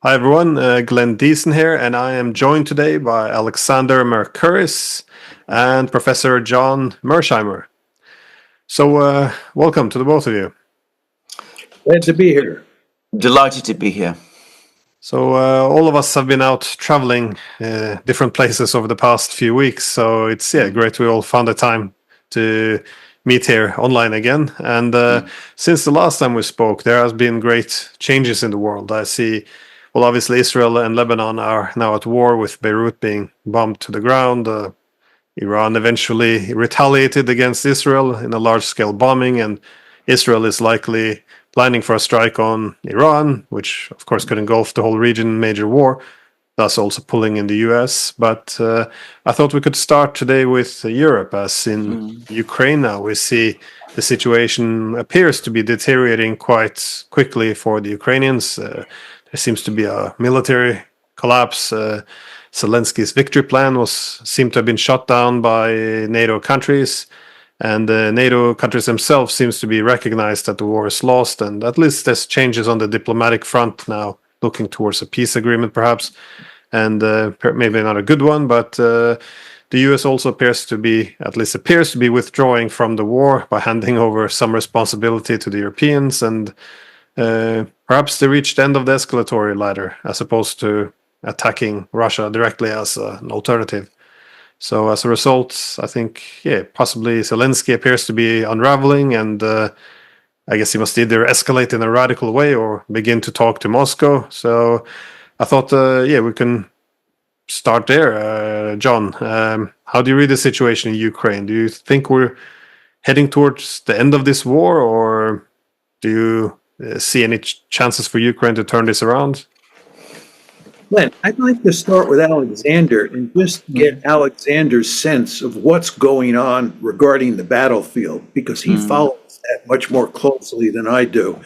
Hi everyone, Glenn Diesen here, and I am joined today by Alexander Mercouris and Professor John Mearsheimer. So, welcome to the both of you. Glad to be here. Delighted to be here. So, all of us have been out traveling different places over the past few weeks, so it's great we all found the time to meet here online again. And since the last time we spoke, there has been great changes in the world. I see. Well, obviously, Israel and Lebanon are now at war, with Beirut being bombed to the ground. Iran eventually retaliated against Israel in a large-scale bombing, and Israel is likely planning for a strike on Iran, which, of course, could engulf the whole region in major war, thus also pulling in the US. But I thought we could start today with Europe, as in Ukraine now. We see the situation appears to be deteriorating quite quickly for the Ukrainians. There seems to be a military collapse. Zelensky's victory plan seemed to have been shot down by NATO countries, and the NATO countries themselves seems to be recognized that the war is lost, and at least there's changes on the diplomatic front now, looking towards a peace agreement perhaps, and maybe not a good one, but the US also appears to be withdrawing from the war by handing over some responsibility to the Europeans, and perhaps they reached the end of the escalatory ladder as opposed to attacking Russia directly as an alternative. So as a result, I think, possibly Zelensky appears to be unraveling, and I guess he must either escalate in a radical way or begin to talk to Moscow. So I thought, we can start there. John, how do you read the situation in Ukraine? Do you think we're heading towards the end of this war, or do you see any chances for Ukraine to turn this around? Glenn, I'd like to start with Alexander and just get Alexander's sense of what's going on regarding the battlefield, because he follows that much more closely than I do.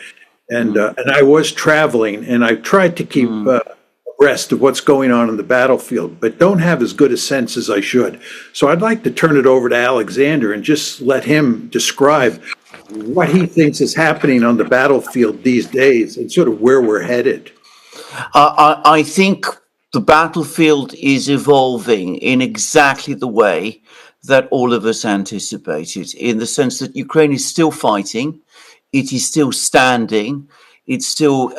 And I was traveling, and I tried to keep abreast of what's going on in the battlefield, but don't have as good a sense as I should. So I'd like to turn it over to Alexander and just let him describe what he thinks is happening on the battlefield these days and sort of where we're headed. I think the battlefield is evolving in exactly the way that all of us anticipated, in the sense that Ukraine is still fighting, it is still standing, it's still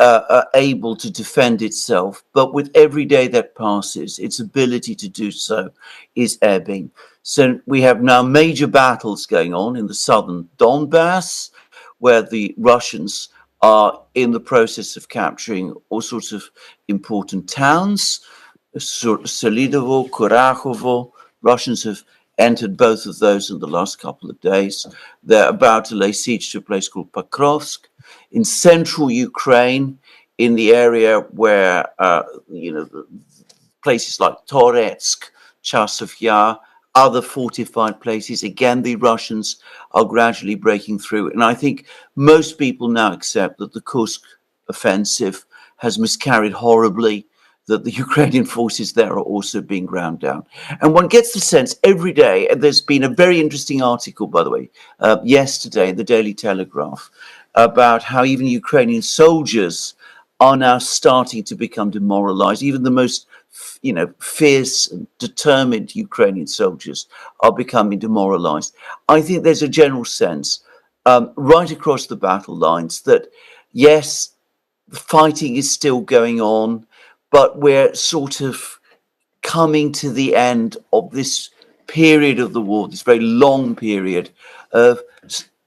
able to defend itself, but with every day that passes, its ability to do so is ebbing. So we have now major battles going on in the southern Donbass, where the Russians are in the process of capturing all sorts of important towns. Solidovo, Kurachovo. Russians have entered both of those in the last couple of days. They're about to lay siege to a place called Pokrovsk. In central Ukraine, in the area where, places like Toretsk, Chasov Yar, other fortified places, again, the Russians are gradually breaking through. And I think most people now accept that the Kursk offensive has miscarried horribly, that the Ukrainian forces there are also being ground down. And one gets the sense every day, and there's been a very interesting article, by the way, yesterday in the Daily Telegraph, about how even Ukrainian soldiers are now starting to become demoralized. Even the most fierce and determined Ukrainian soldiers are becoming demoralized. I think there's a general sense right across the battle lines that, yes, fighting is still going on, but we're sort of coming to the end of this period of the war, this very long period of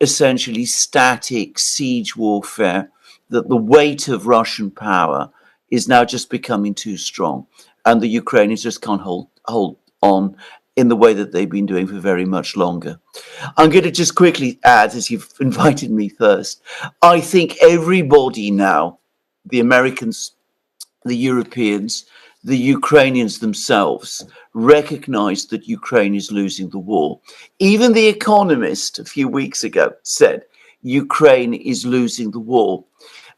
essentially static siege warfare, that the weight of Russian power is now just becoming too strong, and the Ukrainians just can't hold on in the way that they've been doing for very much longer. I'm going to just quickly add, as you've invited me first, I think everybody now, the Americans, the Europeans, the Ukrainians themselves, recognize that Ukraine is losing the war. Even The Economist a few weeks ago said Ukraine is losing the war.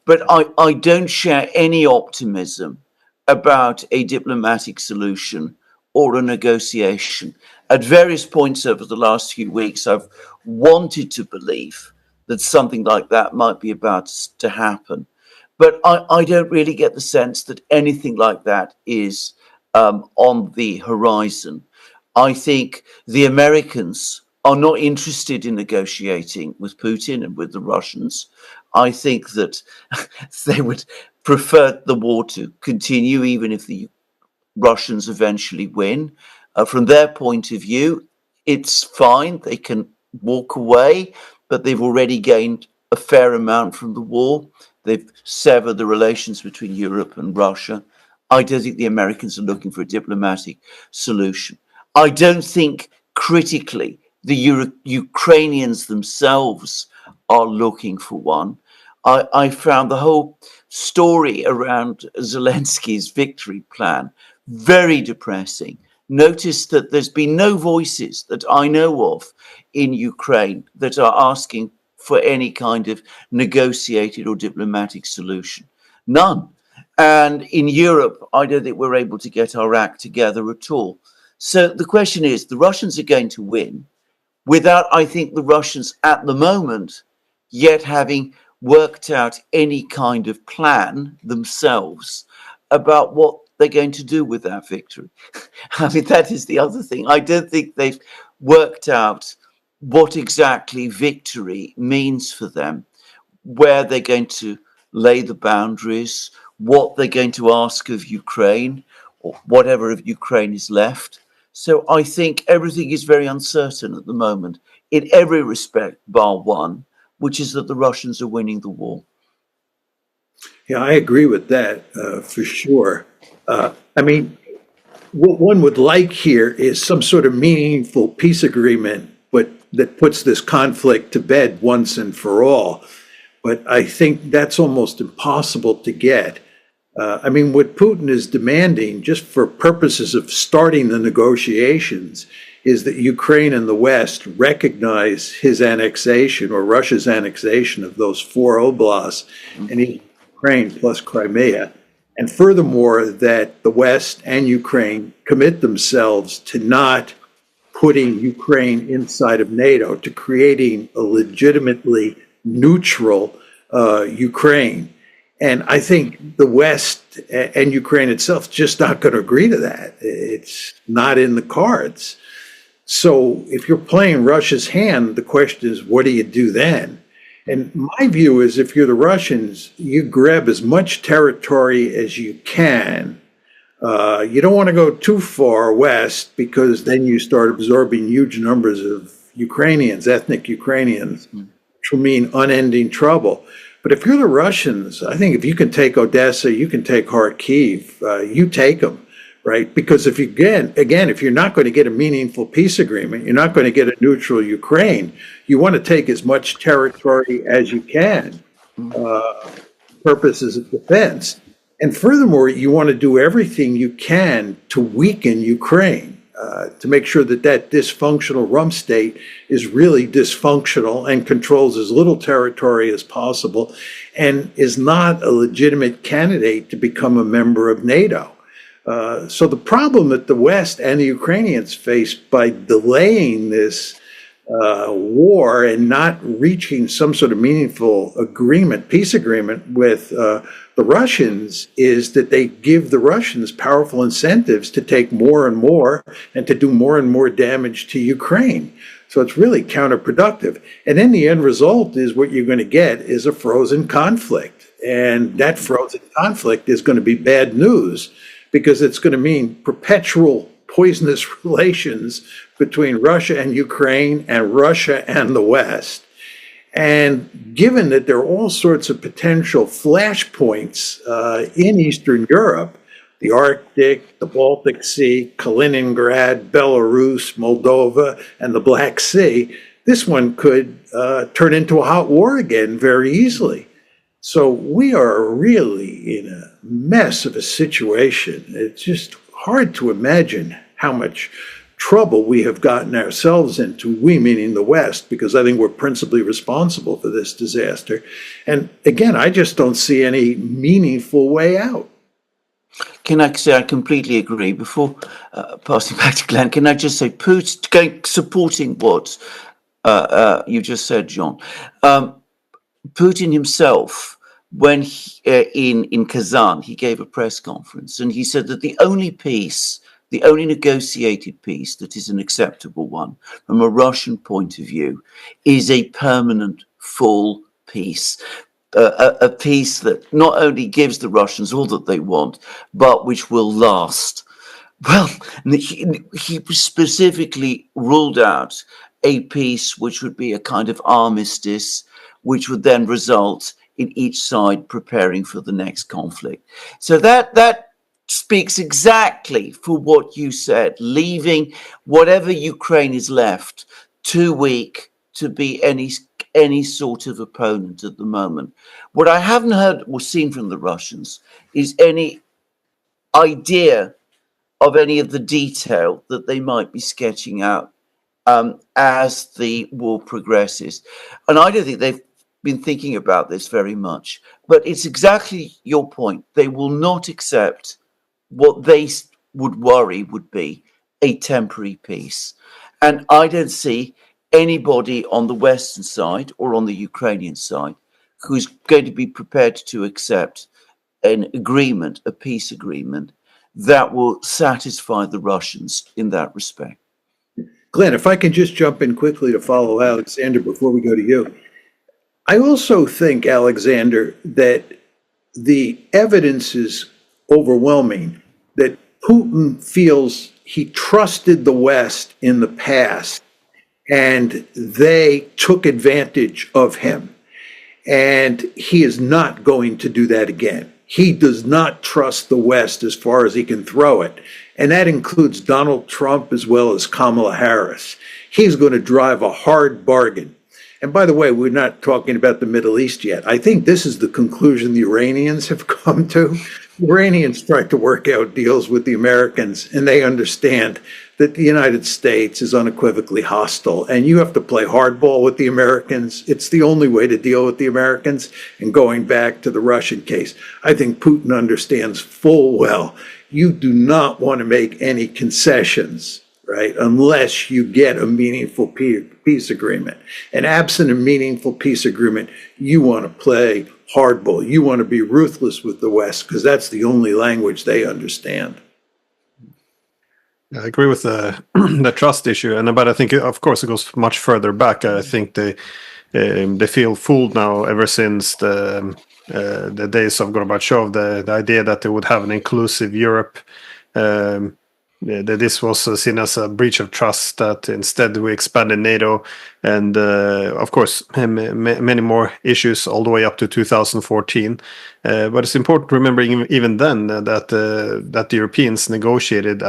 But I don't share any optimism about a diplomatic solution or a negotiation. At various points over the last few weeks, I've wanted to believe that something like that might be about to happen. But I don't really get the sense that anything like that is on the horizon. I think the Americans are not interested in negotiating with Putin and with the Russians. I think that they would prefer the war to continue, even if the Russians eventually win. From their point of view, it's fine. They can walk away, but they've already gained a fair amount from the war. They've severed the relations between Europe and Russia. I don't think the Americans are looking for a diplomatic solution. I don't think critically the Ukrainians themselves are looking for one. I found the whole story around Zelensky's victory plan very depressing. Notice that there's been no voices that I know of in Ukraine that are asking for any kind of negotiated or diplomatic solution. None. And in Europe, I don't think we're able to get our act together at all. So the question is, the Russians are going to win without, I think, the Russians at the moment yet having worked out any kind of plan themselves about what they're going to do with that victory. I mean, that is the other thing. I don't think they've worked out what exactly victory means for them, where they're going to lay the boundaries, what they're going to ask of Ukraine, or whatever of Ukraine is left. So I think everything is very uncertain at the moment, in every respect, bar one, which is that the Russians are winning the war. Yeah, I agree with that for sure. I mean, what one would like here is some sort of meaningful peace agreement, but that puts this conflict to bed once and for all. But I think that's almost impossible to get. I mean, what Putin is demanding, just for purposes of starting the negotiations, is that Ukraine and the West recognize his annexation or Russia's annexation of those 4 oblasts in Ukraine plus Crimea. And furthermore, that the West and Ukraine commit themselves to not putting Ukraine inside of NATO, to creating a legitimately neutral Ukraine. And I think the West and Ukraine itself just not going to agree to that. It's not in the cards. So if you're playing Russia's hand, the question is, what do you do then? And my view is, if you're the Russians, you grab as much territory as you can. You don't want to go too far west, because then you start absorbing huge numbers of Ukrainians, ethnic Ukrainians, which will mean unending trouble. But if you're the Russians, I think if you can take Odessa, you can take Kharkiv, you take them, right? Because if you, again, if you're not going to get a meaningful peace agreement, you're not going to get a neutral Ukraine, you want to take as much territory as you can, purposes of defense. And furthermore, you want to do everything you can to weaken Ukraine, to make sure that that dysfunctional rump state is really dysfunctional and controls as little territory as possible, and is not a legitimate candidate to become a member of NATO. So the problem that the West and the Ukrainians face by delaying this war and not reaching some sort of meaningful agreement, peace agreement with the Russians, is that they give the Russians powerful incentives to take more and more and to do more and more damage to Ukraine. So it's really counterproductive. And then the end result is, what you're going to get is a frozen conflict. And that frozen conflict is going to be bad news, because it's going to mean perpetual poisonous relations between Russia and Ukraine and Russia and the West. And given that there are all sorts of potential flashpoints in Eastern Europe, the Arctic, the Baltic Sea, Kaliningrad, Belarus, Moldova, and the Black Sea, this one could turn into a hot war again very easily. So we are really in a mess of a situation. It's just hard to imagine how much trouble we have gotten ourselves into, we meaning the West, because I think we're principally responsible for this disaster. And again, I just don't see any meaningful way out. Can I say I completely agree? Before passing back to Glenn, can I just say, Putin, supporting what you just said, John, Putin himself when in Kazan, he gave a press conference and he said that the only negotiated peace that is an acceptable one from a Russian point of view is a permanent full peace. A peace that not only gives the Russians all that they want, but which will last. Well, he specifically ruled out a peace which would be a kind of armistice, which would then result in each side preparing for the next conflict. So that speaks exactly for what you said, leaving whatever Ukraine is left too weak to be any sort of opponent at the moment. What I haven't heard or seen from the Russians is any idea of any of the detail that they might be sketching out as the war progresses. And I don't think they've been thinking about this very much. But it's exactly your point. They will not accept what they would worry would be a temporary peace. And I don't see anybody on the Western side or on the Ukrainian side who's going to be prepared to accept an agreement, a peace agreement, that will satisfy the Russians in that respect. Glenn, if I can just jump in quickly to follow Alexander before we go to you. I also think, Alexander, that the evidence is overwhelming that Putin feels he trusted the West in the past and they took advantage of him. And he is not going to do that again. He does not trust the West as far as he can throw it. And that includes Donald Trump as well as Kamala Harris. He's going to drive a hard bargain. And by the way, we're not talking about the Middle East yet. I think this is the conclusion the Iranians have come to. The Iranians tried to work out deals with the Americans, and they understand that the United States is unequivocally hostile, and you have to play hardball with the Americans. It's the only way to deal with the Americans. And going back to the Russian case, I think Putin understands full well you do not want to make any concessions, right, unless you get a meaningful peace agreement. And absent a meaningful peace agreement, you want to play hardball. You want to be ruthless with the West because that's the only language they understand. I agree with the the trust issue, but I think, of course, it goes much further back. I think they feel fooled now ever since the days of Gorbachev. The idea that they would have an inclusive Europe, that this was seen as a breach of trust. That instead we expanded NATO, and of course many more issues all the way up to 2014. But it's important to remember even then that the Europeans negotiated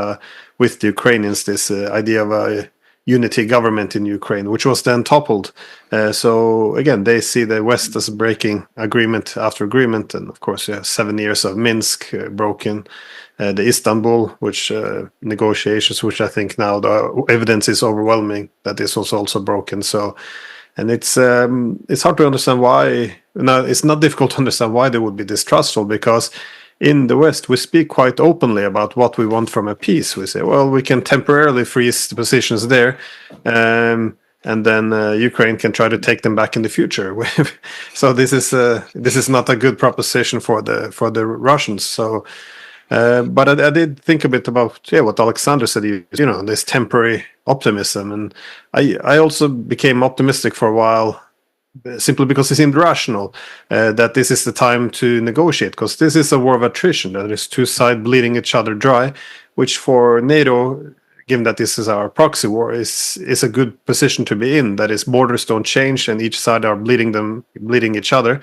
with the Ukrainians this idea of a unity government in Ukraine, which was then toppled. So again, they see the West as breaking agreement after agreement, and of course, 7 years of Minsk broken, the Istanbul, which negotiations, which I think now the evidence is overwhelming that this was also broken. So, and it's hard to understand why. Now, it's not difficult to understand why they would be distrustful, because in the West, we speak quite openly about what we want from a peace. We say, well, we can temporarily freeze the positions there, and then Ukraine can try to take them back in the future. So this is not a good proposition for the Russians. So, but I did think a bit about what Alexander said. This temporary optimism, and I also became optimistic for a while. Simply because it seemed rational that this is the time to negotiate, because this is a war of attrition. There is two sides bleeding each other dry, which for NATO, given that this is our proxy war, is a good position to be in. That is, borders don't change and each side are bleeding each other.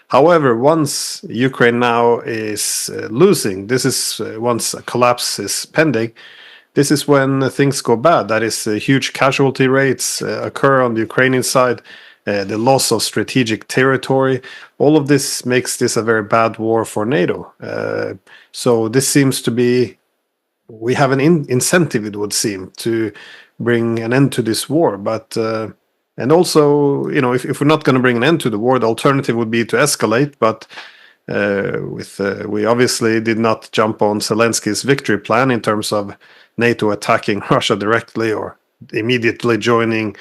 However, once Ukraine now is losing, this is once a collapse is pending. This is when things go bad. That is, huge casualty rates occur on the Ukrainian side. The loss of strategic territory, all of this makes this a very bad war for NATO. So this seems to be, we have an incentive, it would seem, to bring an end to this war. But and also, if we're not going to bring an end to the war, the alternative would be to escalate. But we obviously did not jump on Zelensky's victory plan in terms of NATO attacking Russia directly or immediately joining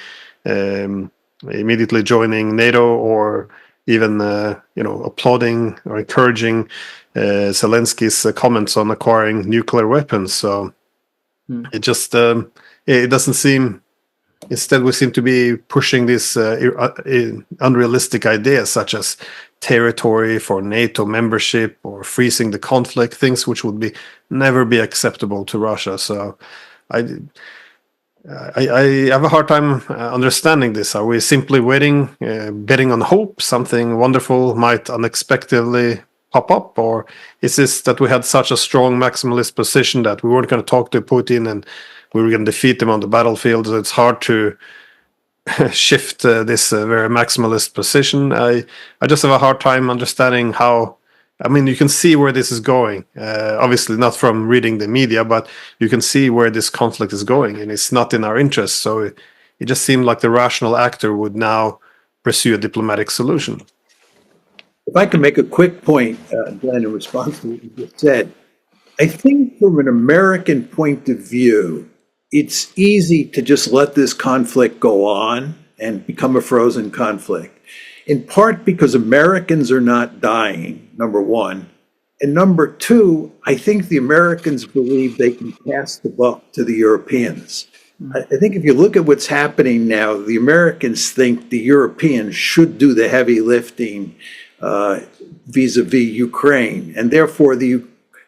NATO, or even applauding or encouraging Zelensky's comments on acquiring nuclear weapons. So it just it doesn't seem. Instead, we seem to be pushing these unrealistic ideas, such as territory for NATO membership or freezing the conflict, things which would never be acceptable to Russia. So, I have a hard time understanding this. Are we simply waiting, betting on hope something wonderful might unexpectedly pop up, or is this that we had such a strong maximalist position that we weren't going to talk to Putin and we were going to defeat them on the battlefield? So it's hard to shift this very maximalist position. I just have a hard time understanding how. I mean, you can see where this is going. Obviously, not from reading the media, but you can see where this conflict is going, and it's not in our interest. So it just seemed like the rational actor would now pursue a diplomatic solution. If I can make a quick point, Glenn, in response to what you just said, I think from an American point of view, it's easy to just let this conflict go on and become a frozen conflict, in part because Americans are not dying, number one. And number two, I think the Americans believe they can pass the buck to the Europeans. I think if you look at what's happening now, the Americans think the Europeans should do the heavy lifting vis-a-vis Ukraine, and therefore the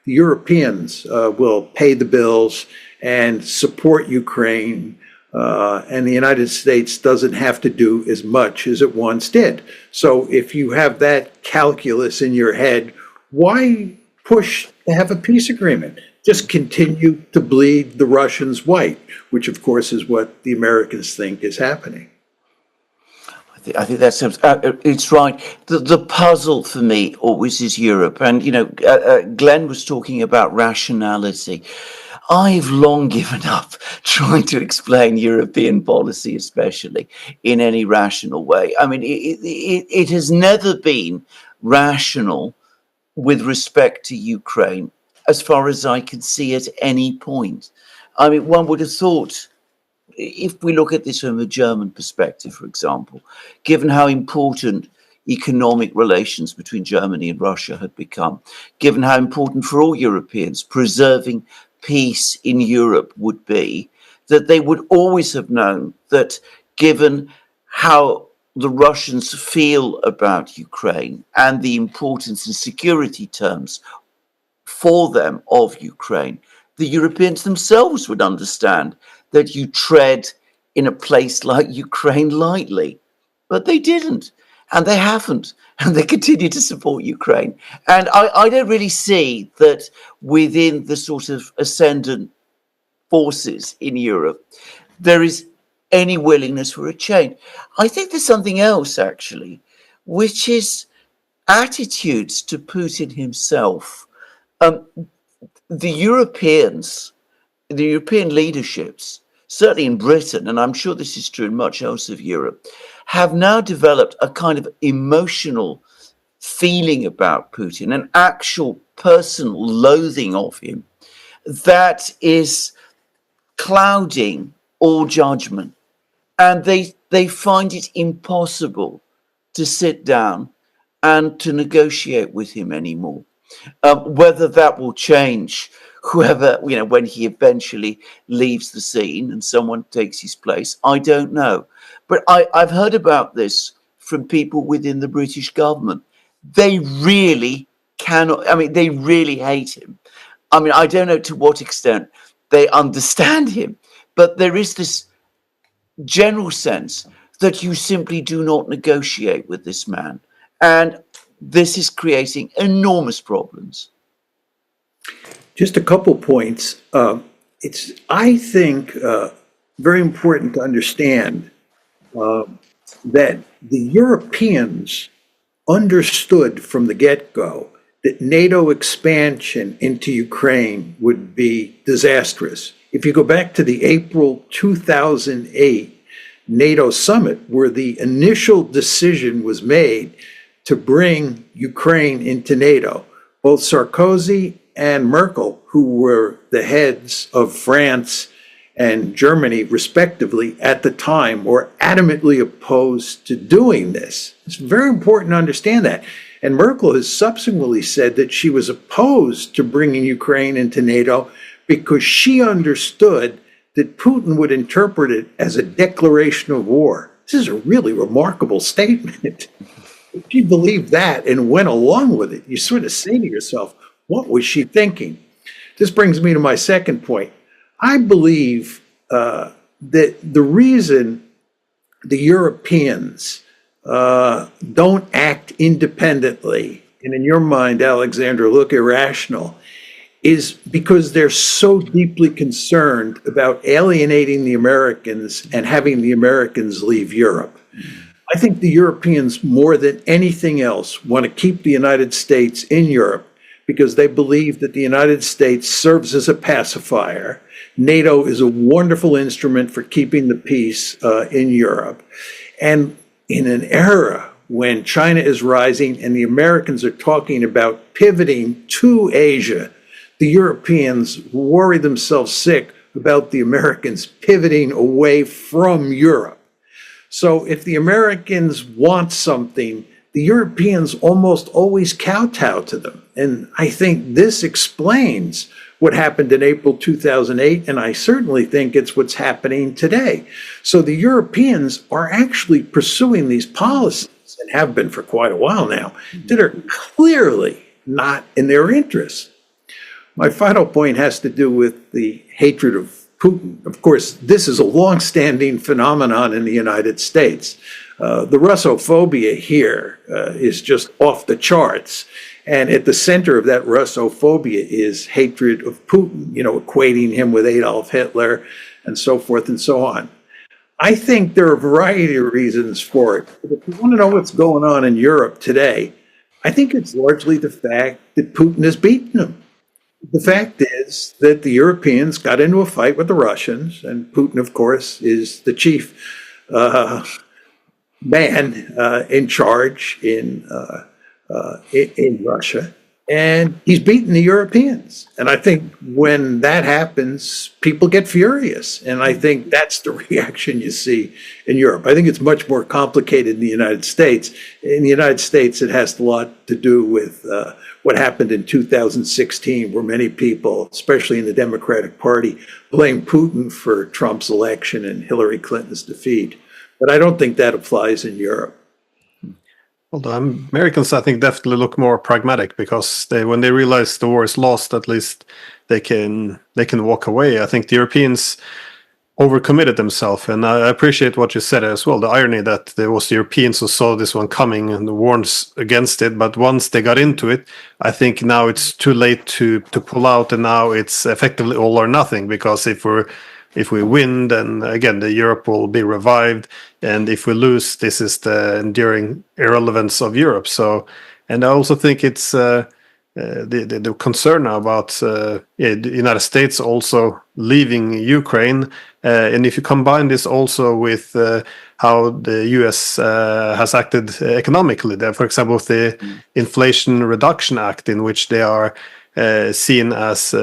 Europeans will pay the bills and support Ukraine, and the United States doesn't have to do as much as it once did. So if you have that calculus in your head, why push to have a peace agreement? Just continue to bleed the Russians white, which of course is what the Americans think is happening. I think that's it's right. The puzzle for me always is Europe, and Glenn was talking about rationality. I've long given up trying to explain European policy, especially in any rational way. I mean, it has never been rational with respect to Ukraine, as far as I can see at any point. I mean, one would have thought, if we look at this from a German perspective, for example, given how important economic relations between Germany and Russia had become, given how important for all Europeans preserving peace in Europe would be, that they would always have known that given how the Russians feel about Ukraine and the importance and security terms for them of Ukraine, the Europeans themselves would understand that you tread in a place like Ukraine lightly. But they didn't, and they haven't, and they continue to support Ukraine. And I don't really see that within the sort of ascendant forces in Europe, there is any willingness for a change. I think there's something else, actually, which is attitudes to Putin himself. The European leaderships, certainly in Britain, and I'm sure this is true in much else of Europe, have now developed a kind of emotional feeling about Putin, an actual personal loathing of him that is clouding all judgment. And they find it impossible to sit down and to negotiate with him anymore. Whether that will change when he eventually leaves the scene and someone takes his place, I don't know. But I've heard about this from people within the British government. They really they really hate him. I mean, I don't know to what extent they understand him, but there is this general sense that you simply do not negotiate with this man. And this is creating enormous problems. Just a couple points. It's, I think, very important to understand that the Europeans understood from the get-go that NATO expansion into Ukraine would be disastrous. If you go back to the April 2008 NATO summit, where the initial decision was made to bring Ukraine into NATO, both Sarkozy and Merkel, who were the heads of France and Germany, respectively, at the time, were adamantly opposed to doing this. It's very important to understand that. And Merkel has subsequently said that she was opposed to bringing Ukraine into NATO because she understood that Putin would interpret it as a declaration of war. This is a really remarkable statement. If she believed that and went along with it, you sort of say to yourself, what was she thinking? This brings me to my second point. I believe that the reason the Europeans don't act independently, and in your mind, Alexander, look irrational, is because they're so deeply concerned about alienating the Americans and having the Americans leave Europe. I think the Europeans, more than anything else, want to keep the United States in Europe because they believe that the United States serves as a pacifier. NATO is a wonderful instrument for keeping the peace in Europe. And in an era when China is rising and the Americans are talking about pivoting to Asia, the Europeans worry themselves sick about the Americans pivoting away from Europe. So if the Americans want something, the Europeans almost always kowtow to them. And I think this explains what happened in April 2008, and I certainly think it's what's happening today. So the Europeans are actually pursuing these policies, and have been for quite a while now, that are clearly not in their interest. My final point has to do with the hatred of Putin. Of course, this is a long-standing phenomenon in the United States. The Russophobia here is just off the charts. And at the center of that Russophobia is hatred of Putin, equating him with Adolf Hitler and so forth and so on. I think there are a variety of reasons for it. But if you want to know what's going on in Europe today, I think it's largely the fact that Putin has beaten them. The fact is that the Europeans got into a fight with the Russians, and Putin, of course, is the chief man in charge in Russia, and he's beaten the Europeans. And I think when that happens, people get furious, and I think that's the reaction you see in Europe. I think it's much more complicated in the United States. In the United States, it has a lot to do with what happened in 2016, where many people, especially in the Democratic Party, blame Putin for Trump's election and Hillary Clinton's defeat. But I don't think that applies in Europe. Although Americans, I think, definitely look more pragmatic because when they realize the war is lost, at least they can walk away. I think the Europeans overcommitted themselves, and I appreciate what you said as well. The irony that there was the Europeans who saw this one coming and warned against it, but once they got into it, I think now it's too late to pull out, and now it's effectively all or nothing. Because if we win, then again the Europe will be revived, and if we lose, this is the enduring irrelevance of Europe. So, and I also think it's the concern now about the United States also leaving Ukraine, and if you combine this also with how the US has acted economically, for example, with the Inflation Reduction Act, in which they are seen as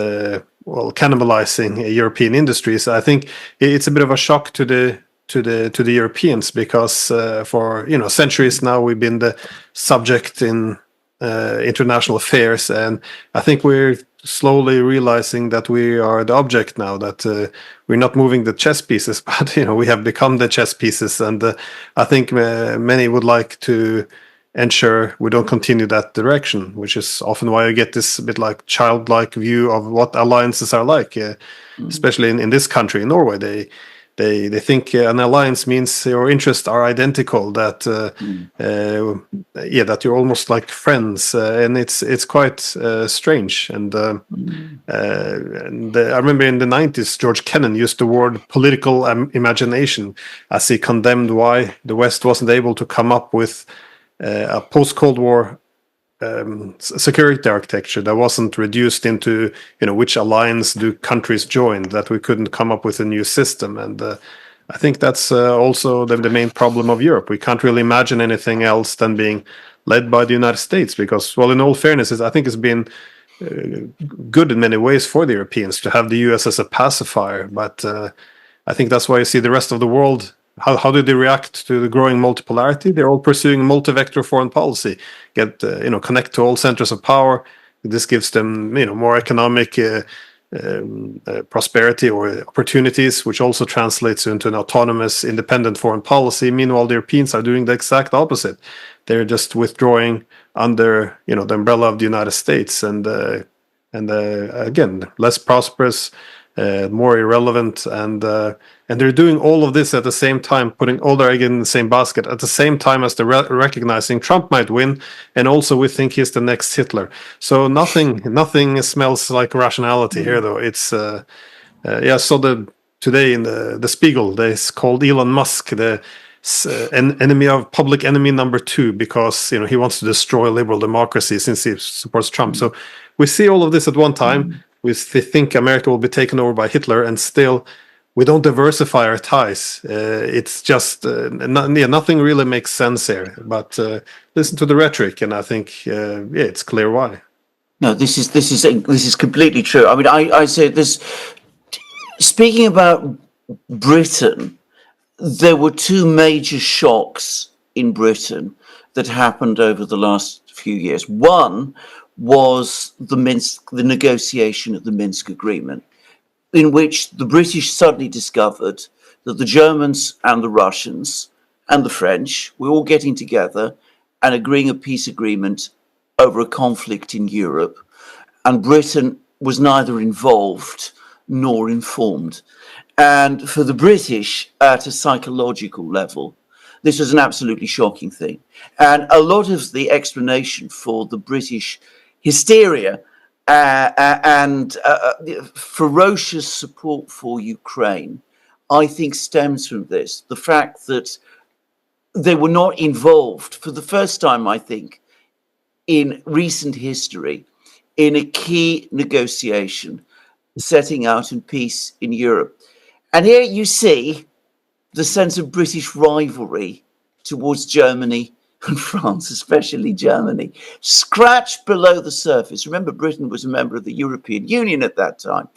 cannibalizing European industries. I think it's a bit of a shock to the Europeans because for centuries now we've been the subject in international affairs, and I think we're slowly realizing that we are the object now, that we're not moving the chess pieces, but we have become the chess pieces, and I think many would like to ensure we don't continue that direction, which is often why I get this a bit like childlike view of what alliances are like, especially in this country, in Norway. They think an alliance means your interests are identical, that that you're almost like friends, and it's quite strange. And I remember in the 90s, George Kennan used the word political imagination as he condemned why the West wasn't able to come up with a post-Cold War security architecture that wasn't reduced into which alliance do countries join, that we couldn't come up with a new system. And I think that's also the main problem of Europe. We can't really imagine anything else than being led by the United States, because, well, in all fairness, I think it's been good in many ways for the Europeans to have the US as a pacifier. But I think that's why you see the rest of the world. How do they react to the growing multipolarity? They're all pursuing multi-vector foreign policy. Connect to all centers of power. This gives them, more economic prosperity or opportunities, which also translates into an autonomous, independent foreign policy. Meanwhile, the Europeans are doing the exact opposite. They're just withdrawing under, the umbrella of the United States, and again, less prosperous, more irrelevant, and they're doing all of this at the same time, putting all their eggs in the same basket at the same time as they're recognizing Trump might win, and also we think he's the next Hitler. So nothing smells like rationality here, though. It's so today in the Spiegel, they called Elon Musk the public enemy number 2 because he wants to destroy liberal democracy since he supports Trump. So we see all of this at one time. We think America will be taken over by Hitler, and still we don't diversify our ties. It's just nothing really makes sense here. But listen to the rhetoric, and I think it's clear why. No, this is completely true. I mean, I say this. Speaking about Britain, there were 2 major shocks in Britain that happened over the last few years. One was the negotiation of the Minsk agreement, in which the British suddenly discovered that the Germans and the Russians and the French were all getting together and agreeing a peace agreement over a conflict in Europe, and Britain was neither involved nor informed. And for the British, at a psychological level, this was an absolutely shocking thing. And a lot of the explanation for the British hysteria and ferocious support for Ukraine, I think, stems from this. The fact that they were not involved for the first time, I think, in recent history, in a key negotiation setting out in peace in Europe. And here you see the sense of British rivalry towards Germany and France, especially Germany, scratched below the surface. Remember, Britain was a member of the European Union at that time.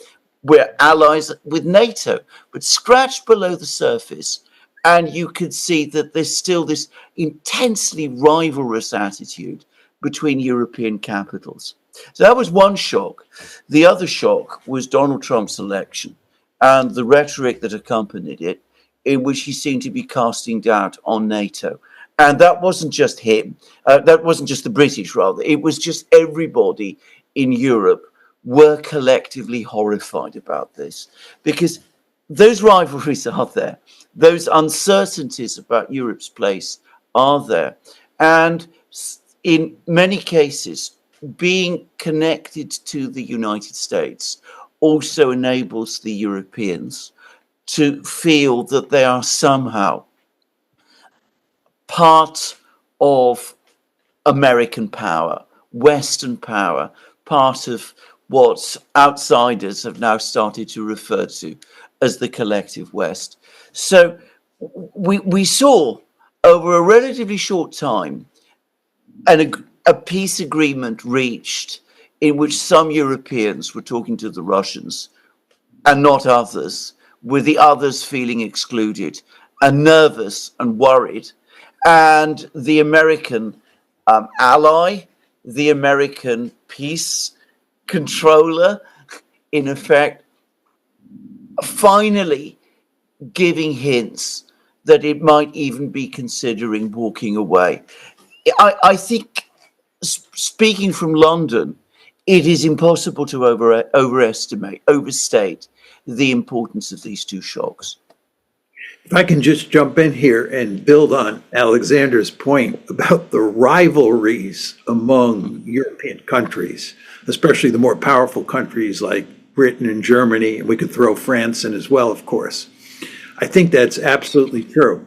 We're allies with NATO, but scratched below the surface. And you could see that there's still this intensely rivalrous attitude between European capitals. So that was one shock. The other shock was Donald Trump's election and the rhetoric that accompanied it, in which he seemed to be casting doubt on NATO. And that wasn't just him. That wasn't just the British, rather. It was just everybody in Europe were collectively horrified about this, because those rivalries are there. Those uncertainties about Europe's place are there. And in many cases, being connected to the United States also enables the Europeans to feel that they are somehow part of American power, Western power, part of what outsiders have now started to refer to as the collective West. So we saw over a relatively short time a peace agreement reached in which some Europeans were talking to the Russians and not others, with the others feeling excluded and nervous and worried. And the American ally, the American peace controller, in effect, finally giving hints that it might even be considering walking away. I think, speaking from London, it is impossible to overstate the importance of these 2 shocks. If I can just jump in here and build on Alexander's point about the rivalries among European countries, especially the more powerful countries like Britain and Germany, and we could throw France in as well, of course. I think that's absolutely true.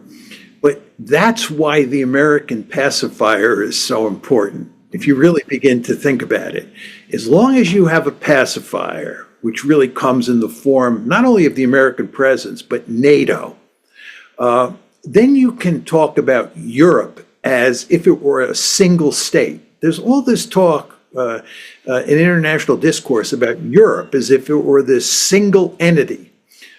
But that's why the American pacifier is so important. If you really begin to think about it, as long as you have a pacifier, which really comes in the form not only of the American presence, but NATO, then you can talk about Europe as if it were a single state. There's all this talk an international discourse about Europe as if it were this single entity.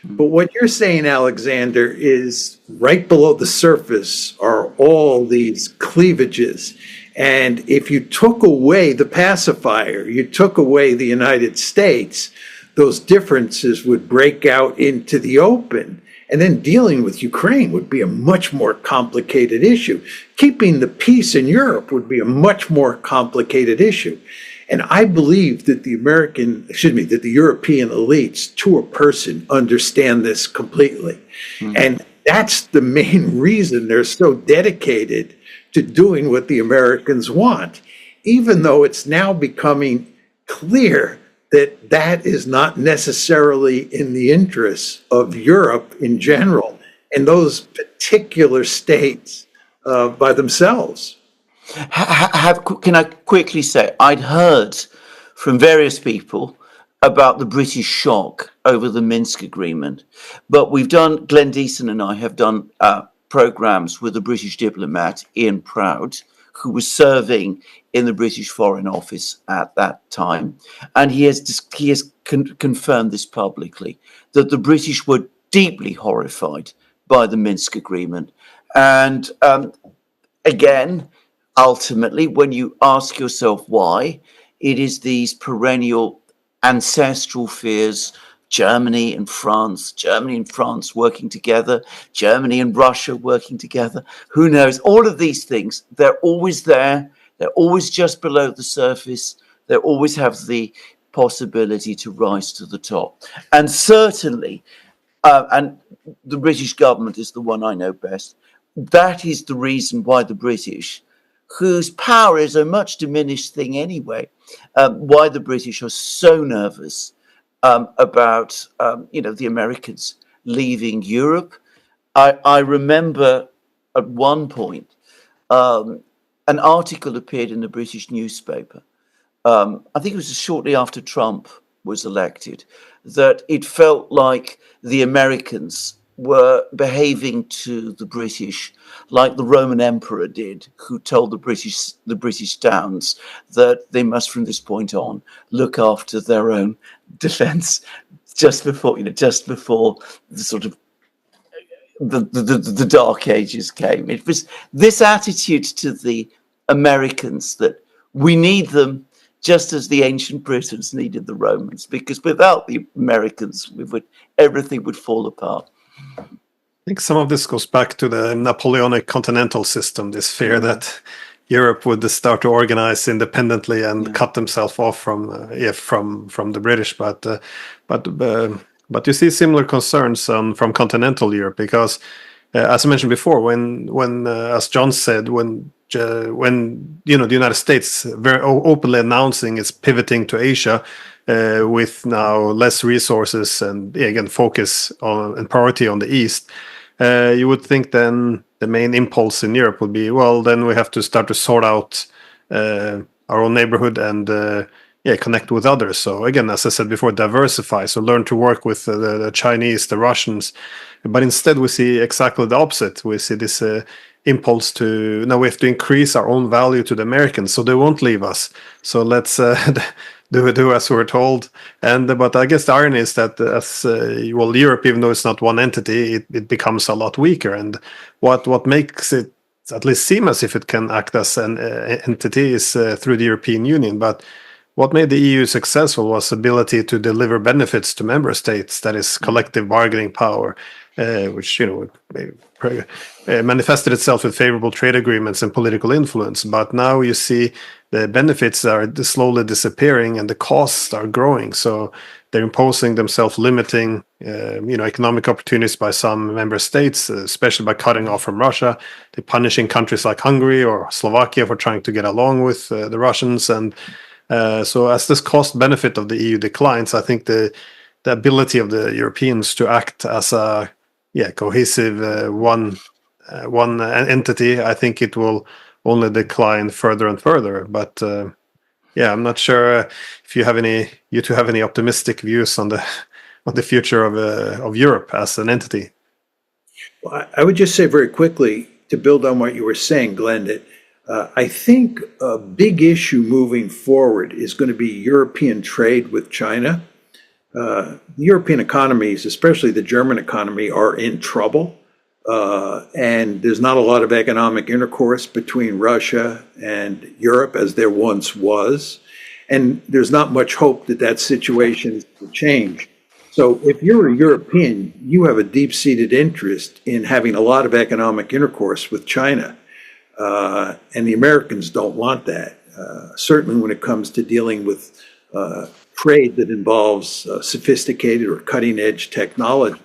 But what you're saying, Alexander, is right below the surface are all these cleavages. And if you took away the pacifier, you took away the United States, those differences would break out into the open. And then dealing with Ukraine would be a much more complicated issue. Keeping the peace in Europe would be a much more complicated issue. And I believe that the European elites, to a person, understand this completely. Mm-hmm. And that's the main reason they're so dedicated to doing what the Americans want, even though it's now becoming clear that that is not necessarily in the interests of Europe in general and those particular states by themselves. Can I quickly say, I'd heard from various people about the British shock over the Minsk agreement, but Glenn Diesen and I have done programs with a British diplomat, Ian Proud, who was serving in the British Foreign Office at that time, and he has confirmed this publicly, that the British were deeply horrified by the Minsk agreement. And again, ultimately, when you ask yourself why, it is these perennial ancestral fears. Germany and France working together, Germany and Russia working together. Who knows? All of these things, they're always there. They're always just below the surface. They always have the possibility to rise to the top. And certainly, and the British government is the one I know best, that is the reason why the British, whose power is a much diminished thing anyway, why the British are so nervous about the Americans leaving Europe. I remember at one point an article appeared in the British newspaper. I think it was shortly after Trump was elected, that it felt like the Americans were behaving to the British like the Roman emperor did, who told the British towns that they must from this point on look after their own defense, just before the sort of the Dark Ages came. It was this attitude to the Americans that we need them just as the ancient Britons needed the Romans, because without the Americans, everything would fall apart. I think some of this goes back to the Napoleonic continental system, this fear that Europe would start to organize independently and cut themselves off from the British. But you see similar concerns from continental Europe, because as I mentioned before, when as John said, when the United States very openly announcing it's pivoting to Asia, with now less resources and again focus on and priority on the East, you would think then the main impulse in Europe would be, well, then we have to start to sort out our own neighborhood and connect with others. So again, as I said before, diversify. So learn to work with the Chinese, the Russians. But instead, we see exactly the opposite. We see this impulse to, now we have to increase our own value to the Americans, so they won't leave us. So let's do as we're told. But I guess the irony is that Europe, even though it's not one entity, it becomes a lot weaker. And what makes it at least seem as if it can act as an entity is through the European Union. But what made the EU successful was ability to deliver benefits to member states, that is collective bargaining power, which manifested itself with favorable trade agreements and political influence. But now you see the benefits are slowly disappearing and the costs are growing. So they're imposing themselves, limiting economic opportunities by some member states, especially by cutting off from Russia. They're punishing countries like Hungary or Slovakia for trying to get along with the Russians. And so as this cost benefit of the EU declines, I think the ability of the Europeans to act as a cohesive one entity, I think it will only decline further and further. But I'm not sure if you two have any optimistic views on the future of Europe as an entity. Well, I would just say very quickly, to build on what you were saying, Glenn, that I think a big issue moving forward is going to be European trade with China. The European economies, especially the German economy, are in trouble. And there's not a lot of economic intercourse between Russia and Europe as there once was. And there's not much hope that that situation will change. So if you're a European, you have a deep-seated interest in having a lot of economic intercourse with China. And the Americans don't want that, certainly when it comes to dealing with trade that involves sophisticated or cutting-edge technology.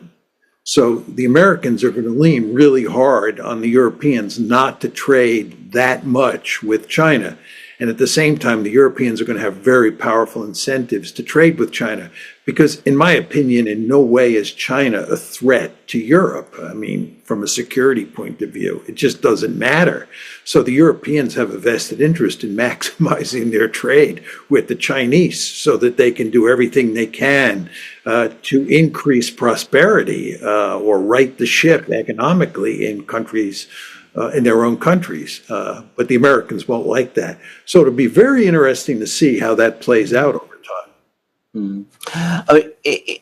So the Americans are going to lean really hard on the Europeans not to trade that much with China. And at the same time, the Europeans are going to have very powerful incentives to trade with China. Because in my opinion, in no way is China a threat to Europe. I mean, from a security point of view, it just doesn't matter. So the Europeans have a vested interest in maximizing their trade with the Chinese so that they can do everything they can to increase prosperity or right the ship economically in countries in their own countries. But the Americans won't like that. So it'll be very interesting to see how that plays out over time. I mean,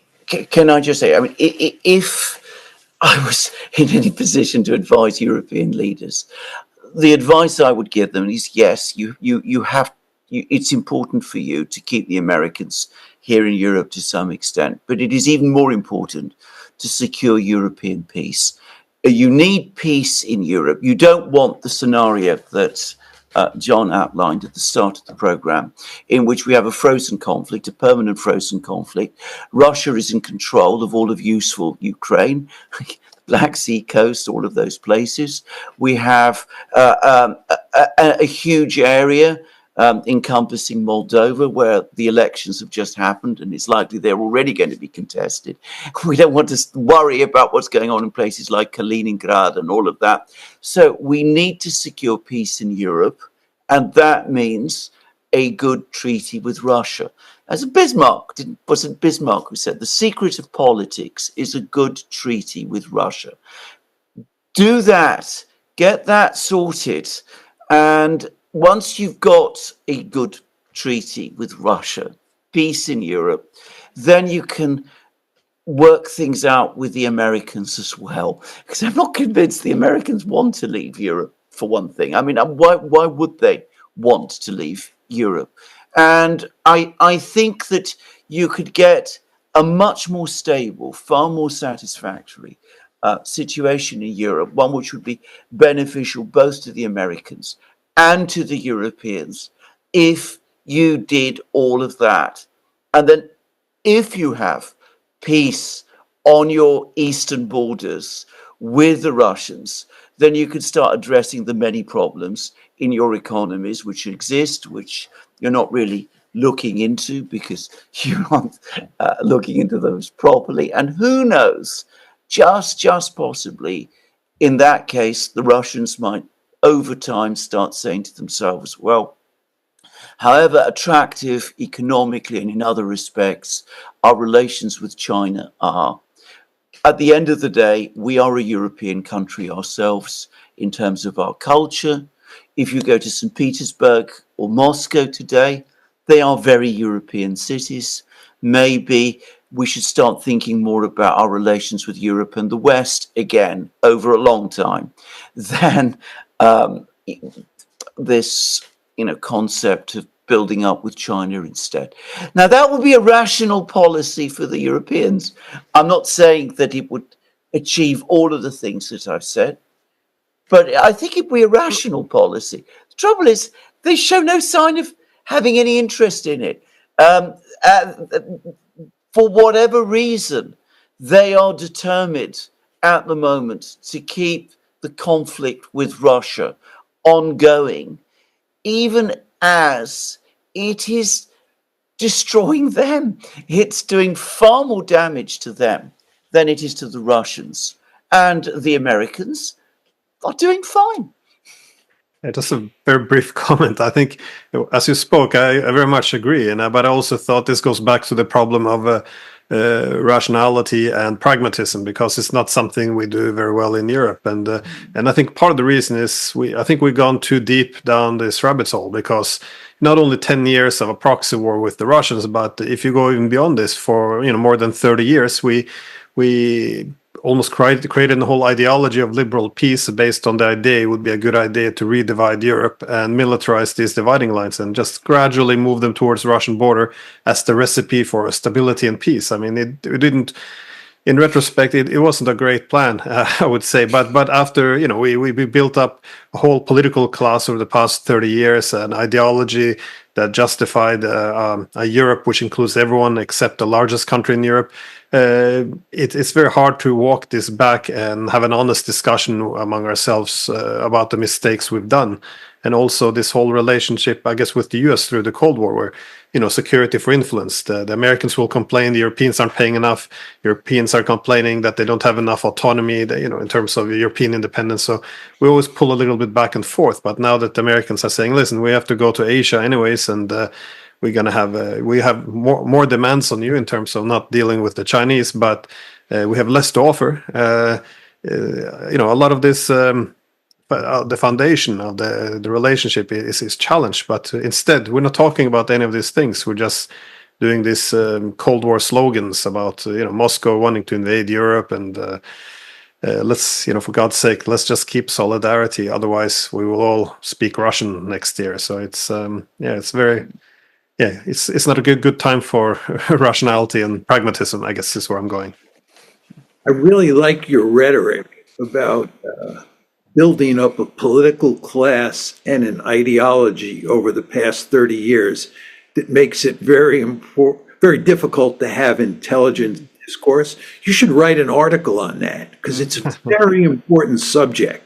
can I just say, I mean, if I was in any position to advise European leaders, the advice I would give them is, yes, you have, it's important for you to keep the Americans here in Europe to some extent, but it is even more important to secure European peace. You need peace in Europe. You don't want the scenario that John outlined at the start of the program, in which we have a frozen conflict, a permanent frozen conflict. Russia is in control of all of useful Ukraine, Black Sea coast, all of those places. We have a huge area encompassing Moldova, where the elections have just happened, and it's likely they're already going to be contested. We don't want to worry about what's going on in places like Kaliningrad and all of that. So we need to secure peace in Europe, and that means a good treaty with Russia. As wasn't Bismarck who said, the secret of politics is a good treaty with Russia. Do that, get that sorted, and once you've got a good treaty with Russia, peace in Europe, then you can work things out with the Americans as well. Because I'm not convinced the Americans want to leave Europe, for one thing. I mean, why would they want to leave Europe? And I think that you could get a much more stable, far more satisfactory situation in Europe, one which would be beneficial both to the Americans and to the Europeans, if you did all of that. And then if you have peace on your eastern borders with the Russians, then you could start addressing the many problems in your economies which exist, which you're not really looking into because you aren't looking into those properly. And who knows, just possibly, in that case, the Russians might over time start saying to themselves, well, however attractive economically and in other respects our relations with China are, at the end of the day, we are a European country ourselves in terms of our culture. If you go to St. Petersburg or Moscow today, they are very European cities. Maybe we should start thinking more about our relations with Europe and the West again over a long time than this, concept of building up with China instead. Now, that would be a rational policy for the Europeans. I'm not saying that it would achieve all of the things that I've said, but I think it would be a rational policy. The trouble is, they show no sign of having any interest in it. For whatever reason, they are determined at the moment to keep the conflict with Russia ongoing, even as it is destroying them. It's doing far more damage to them than it is to the Russians. And the Americans are doing fine. Yeah, just a very brief comment. I think, as you spoke, I very much agree. But I also thought this goes back to the problem of rationality and pragmatism, because it's not something we do very well in Europe. And I think part of the reason is I think we've gone too deep down this rabbit hole, because not only 10 years of a proxy war with the Russians, but if you go even beyond this, for more than 30 years, we almost created the whole ideology of liberal peace based on the idea it would be a good idea to redivide Europe and militarize these dividing lines and just gradually move them towards the Russian border as the recipe for stability and peace. I mean, it didn't. In retrospect, it wasn't a great plan, I would say. But after we built up a whole political class over the past 30 years, an ideology that justified a Europe which includes everyone except the largest country in Europe. It's very hard to walk this back and have an honest discussion among ourselves about the mistakes we've done. And also this whole relationship, I guess, with the US through the Cold War, where, security for influence. The Americans will complain the Europeans aren't paying enough. Europeans are complaining that they don't have enough autonomy, in terms of European independence. So we always pull a little bit back and forth. But now that the Americans are saying, listen, we have to go to Asia anyways, and we're going to have we have more demands on you in terms of not dealing with the Chinese, but we have less to offer. A lot of this, the foundation of the relationship is challenged. But instead, we're not talking about any of these things. We're just doing these Cold War slogans about Moscow wanting to invade Europe, and let's for God's sake, let's just keep solidarity. Otherwise, we will all speak Russian next year. So it's it's very. Yeah, it's not a good time for rationality and pragmatism, I guess, is where I'm going. I really like your rhetoric about building up a political class and an ideology over the past 30 years that makes it very difficult to have intelligent discourse. You should write an article on that, because it's a very important subject.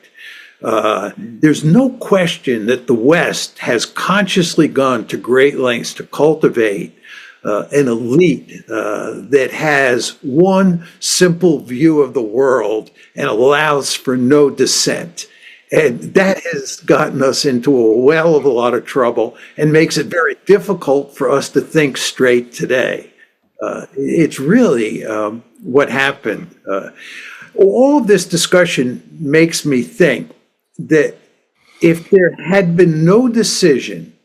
There's no question that the West has consciously gone to great lengths to cultivate an elite that has one simple view of the world and allows for no dissent. And that has gotten us into a well of a lot of trouble and makes it very difficult for us to think straight today. It's really what happened. All of this discussion makes me think that if there had been no decision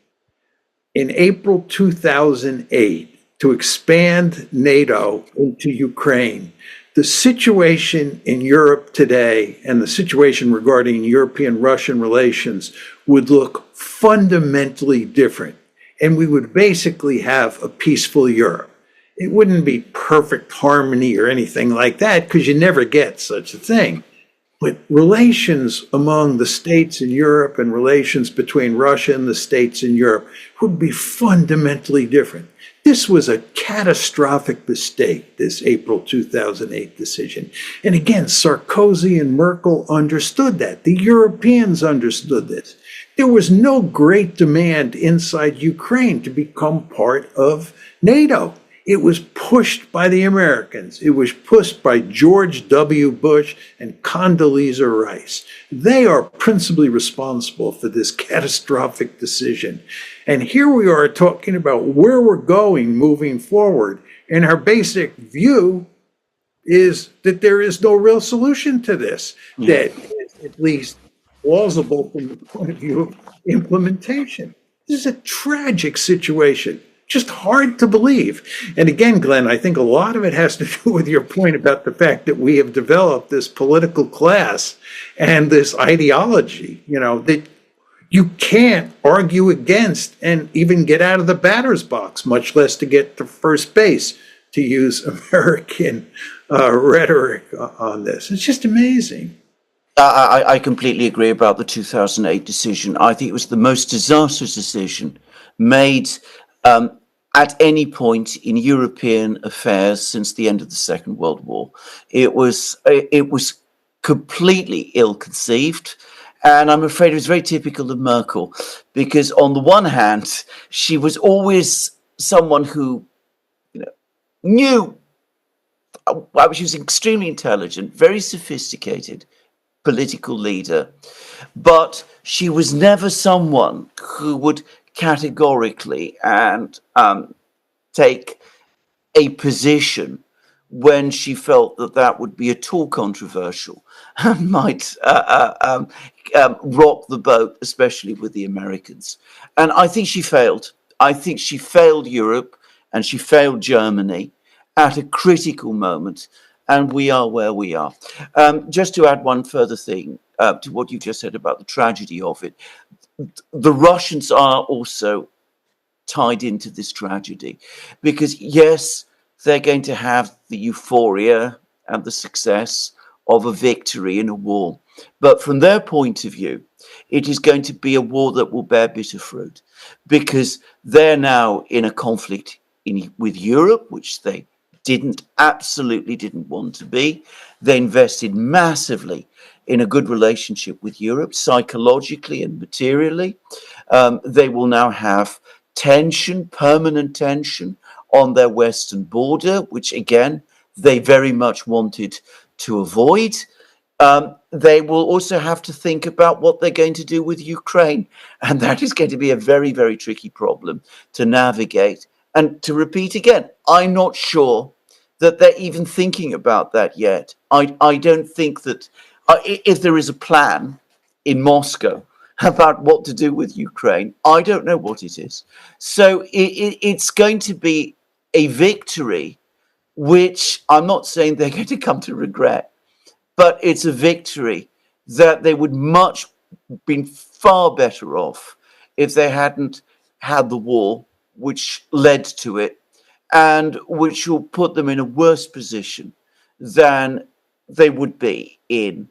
in April 2008 to expand NATO into Ukraine, the situation in Europe today and the situation regarding European-Russian relations would look fundamentally different. And we would basically have a peaceful Europe. It wouldn't be perfect harmony or anything like that, because you never get such a thing. But relations among the states in Europe and relations between Russia and the states in Europe would be fundamentally different. This was a catastrophic mistake, this April 2008 decision. And again, Sarkozy and Merkel understood that. The Europeans understood this. There was no great demand inside Ukraine to become part of NATO. It was pushed by the Americans. It was pushed by George W. Bush and Condoleezza Rice. They are principally responsible for this catastrophic decision. And here we are talking about where we're going moving forward. And our basic view is that there is no real solution to this, that is at least plausible from the point of view of implementation. This is a tragic situation. Just hard to believe. And again, Glenn, I think a lot of it has to do with your point about the fact that we have developed this political class and this ideology, that you can't argue against and even get out of the batter's box, much less to get to first base, to use American rhetoric on this. It's just amazing. I completely agree about the 2008 decision. I think it was the most disastrous decision made at any point in European affairs since the end of the Second World War. It was completely ill-conceived, and I'm afraid it was very typical of Merkel, because on the one hand, she was always someone who knew. She was extremely intelligent, very sophisticated political leader, but she was never someone who would categorically and take a position when she felt that that would be at all controversial and might rock the boat, especially with the Americans. And I think she failed. I think she failed Europe and she failed Germany at a critical moment. And we are where we are. Just to add one further thing to what you just said about the tragedy of it, the Russians are also tied into this tragedy because, yes, they're going to have the euphoria and the success of a victory in a war. But from their point of view, it is going to be a war that will bear bitter fruit because they're now in a conflict with Europe, which they absolutely didn't want to be. They invested massively in a good relationship with Europe, psychologically and materially. They will now have tension, permanent tension on their western border, which again, they very much wanted to avoid. They will also have to think about what they're going to do with Ukraine. And that is going to be a very, very tricky problem to navigate. And to repeat again, I'm not sure that they're even thinking about that yet. I don't think that if there is a plan in Moscow about what to do with Ukraine, I don't know what it is. So it's going to be a victory, which I'm not saying they're going to come to regret, but it's a victory that they would much been far better off if they hadn't had the war, which led to it, and which will put them in a worse position than they would be in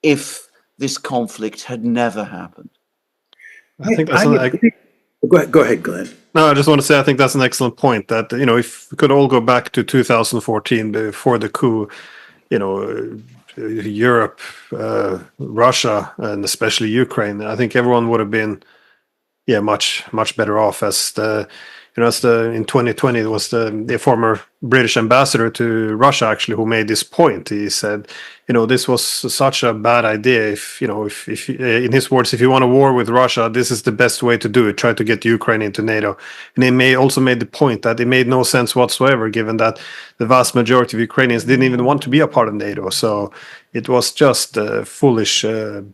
if this conflict had never happened. I think that's Go ahead, Glenn. No, I just want to say I think that's an excellent point. That if we could all go back to 2014 before the coup, Europe, Russia, and especially Ukraine, I think everyone would have been, much better off. In 2020, it was the former British ambassador to Russia actually who made this point. He said, this was such a bad idea. If in his words, if you want a war with Russia, this is the best way to do it. Try to get Ukraine into NATO. And he also made the point that it made no sense whatsoever, given that the vast majority of Ukrainians didn't even want to be a part of NATO. So it was just foolish and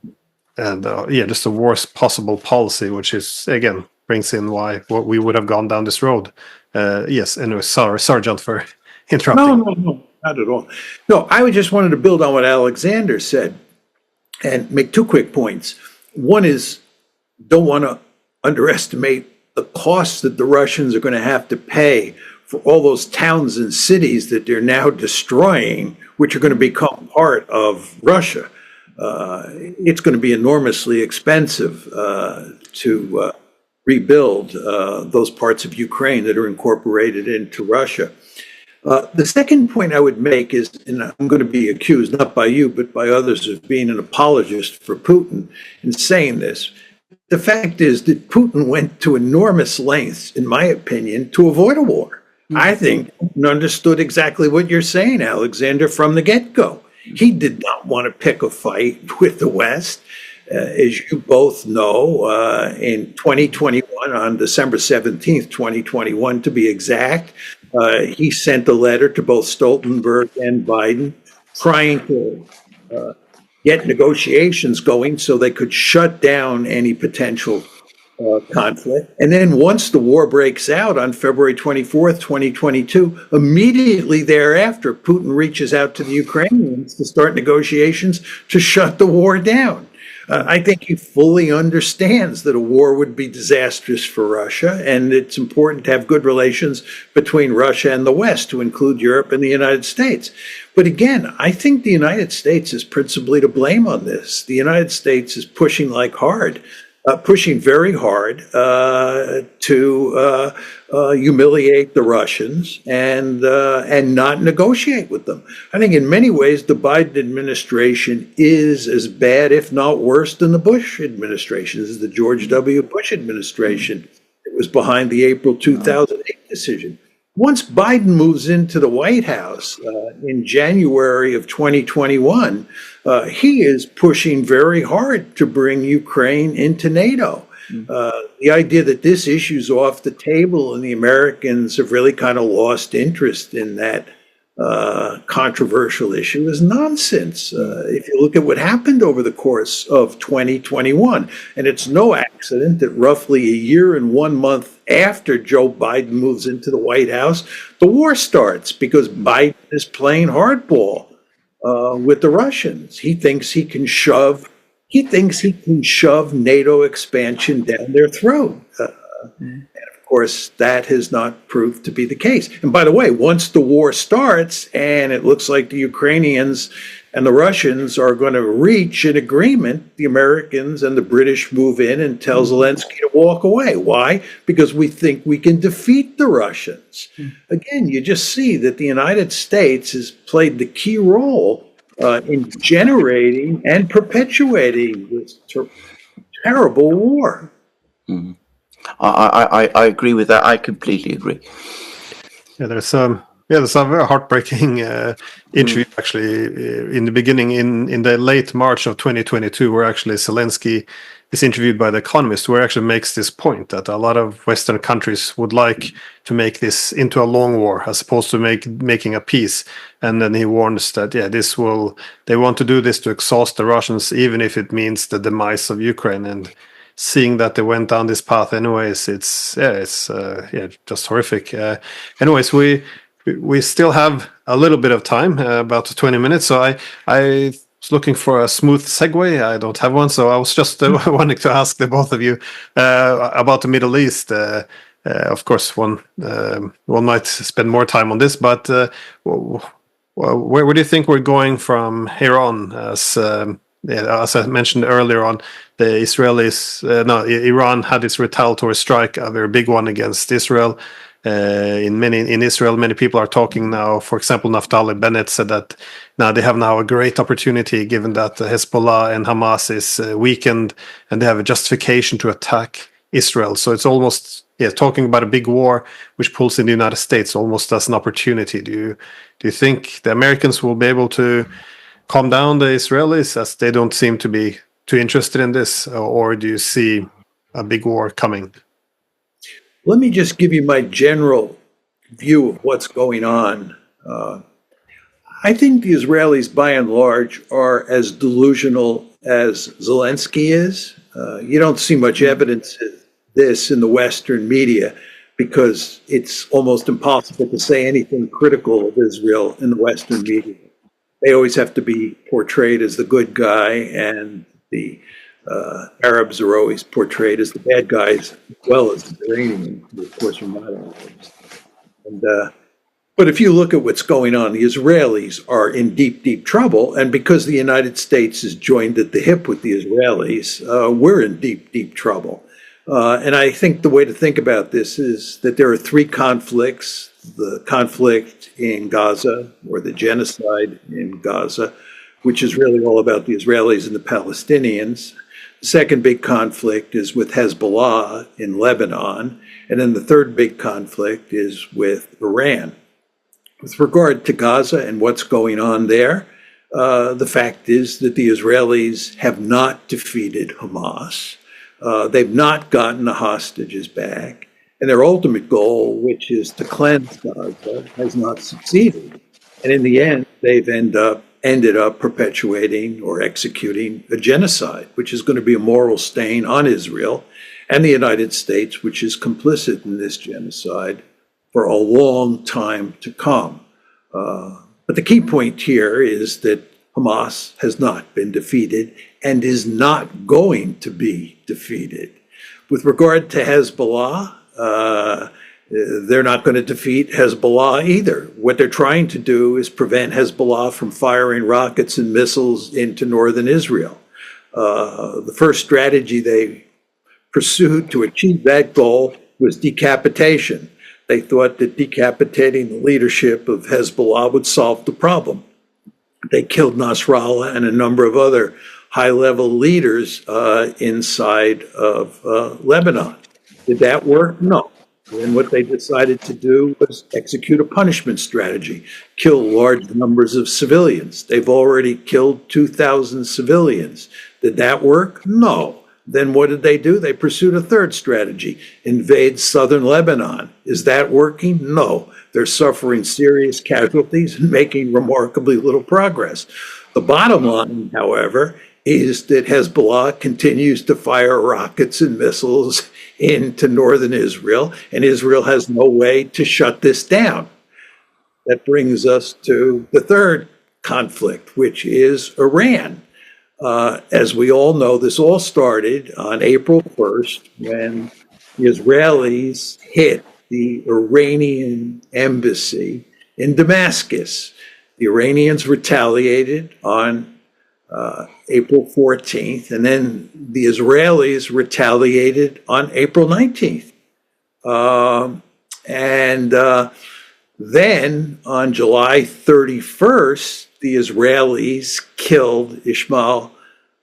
just the worst possible policy, which is again brings in why we would have gone down this road. Yes, anyway, sorry, Sergeant, for interrupting. No, not at all. No, I just wanted to build on what Alexander said and make two quick points. One is, don't want to underestimate the costs that the Russians are going to have to pay for all those towns and cities that they're now destroying, which are going to become part of Russia. It's going to be enormously expensive to rebuild those parts of Ukraine that are incorporated into Russia. The second point I would make is, and I'm going to be accused, not by you, but by others, of being an apologist for Putin in saying this. The fact is that Putin went to enormous lengths, in my opinion, to avoid a war. I think Putin understood exactly what you're saying, Alexander, from the get-go. He did not want to pick a fight with the West. As you both know, in 2021, on December 17th, 2021 to be exact, he sent a letter to both Stoltenberg and Biden trying to get negotiations going so they could shut down any potential conflict. And then once the war breaks out on February 24th, 2022, immediately thereafter, Putin reaches out to the Ukrainians to start negotiations to shut the war down. I think he fully understands that a war would be disastrous for Russia, and it's important to have good relations between Russia and the West, to include Europe and the United States. But again, I think the United States is principally to blame on this. The United States is pushing very hard to humiliate the Russians and not negotiate with them. I think in many ways the Biden administration is as bad, if not worse, than the Bush administration. This is the George W. Bush administration. It was behind the April 2008 decision. Once Biden moves into the White House in January of 2021, he is pushing very hard to bring Ukraine into NATO. The idea that this issue's off the table and the Americans have really kind of lost interest in that controversial issue is nonsense. If you look at what happened over the course of 2021, and it's no accident that roughly a year and 1 month after Joe Biden moves into the White House, the war starts because Biden is playing hardball with the Russians. He thinks he can shove NATO expansion down their throat. Of course, that has not proved to be the case. And by the way, once the war starts and it looks like the Ukrainians and the Russians are going to reach an agreement, the Americans and the British move in and tell Zelensky to walk away. Why? Because we think we can defeat the Russians. Again, you just see that the United States has played the key role in generating and perpetuating this terrible war. I agree with that. I completely agree. Yeah, there's a very heartbreaking interview actually in the beginning in the late March of 2022, where actually Zelensky is interviewed by The Economist, where he actually makes this point that a lot of Western countries would like to make this into a long war as opposed to making a peace. And then he warns that they want to do this to exhaust the Russians, even if it means the demise of Ukraine. And seeing that they went down this path anyways, it's just horrific. Anyways, we still have a little bit of time, about 20 minutes. So I was looking for a smooth segue. I don't have one, so I was just wanting to ask the both of you about the Middle East. Of course, one might spend more time on this, but where do you think we're going from here on? As I mentioned earlier on, Iran had its retaliatory strike, a very big one against Israel. In Israel, many people are talking now. For example, Naftali Bennett said that now they have a great opportunity, given that Hezbollah and Hamas is weakened, and they have a justification to attack Israel. So it's almost talking about a big war, which pulls in the United States almost as an opportunity. Do you think the Americans will be able to calm down the Israelis, as they don't seem to be too interested in this, or do you see a big war coming? Let me just give you my general view of what's going on. I think the Israelis, by and large, are as delusional as Zelensky is. You don't see much evidence of this in the Western media because it's almost impossible to say anything critical of Israel in the Western media. They always have to be portrayed as the good guy, and the Arabs are always portrayed as the bad guys, as well as the Iranians, who of course are not Arabs. But if you look at what's going on, the Israelis are in deep, deep trouble, and because the United States is joined at the hip with the Israelis, we're in deep, deep trouble. And I think the way to think about this is that there are three conflicts: the conflict in Gaza, or the genocide in Gaza, which is really all about the Israelis and the Palestinians. The second big conflict is with Hezbollah in Lebanon. And then the third big conflict is with Iran. With regard to Gaza and what's going on there, the fact is that the Israelis have not defeated Hamas. They've not gotten the hostages back. And their ultimate goal, which is to cleanse Gaza, has not succeeded. And in the end, they've ended up perpetuating or executing a genocide, which is going to be a moral stain on Israel and the United States, which is complicit in this genocide for a long time to come. But the key point here is that Hamas has not been defeated and is not going to be defeated. With regard to Hezbollah, they're not going to defeat Hezbollah either. What they're trying to do is prevent Hezbollah from firing rockets and missiles into northern Israel. The first strategy they pursued to achieve that goal was decapitation. They thought that decapitating the leadership of Hezbollah would solve the problem. They killed Nasrallah and a number of other high-level leaders inside of Lebanon. Did that work? No. And what they decided to do was execute a punishment strategy, kill large numbers of civilians. They've already killed 2,000 civilians. Did that work? No. Then what did they do? They pursued a third strategy, invade southern Lebanon. Is that working? No. They're suffering serious casualties and making remarkably little progress. The bottom line, however, is that Hezbollah continues to fire rockets and missiles into northern Israel, and Israel has no way to shut this down. That brings us to the third conflict, which is Iran. As we all know, this all started on April 1st when the Israelis hit the Iranian embassy in Damascus. The Iranians retaliated on April 14th, and then the Israelis retaliated on April 19th. Then on July 31st, the Israelis killed Ismail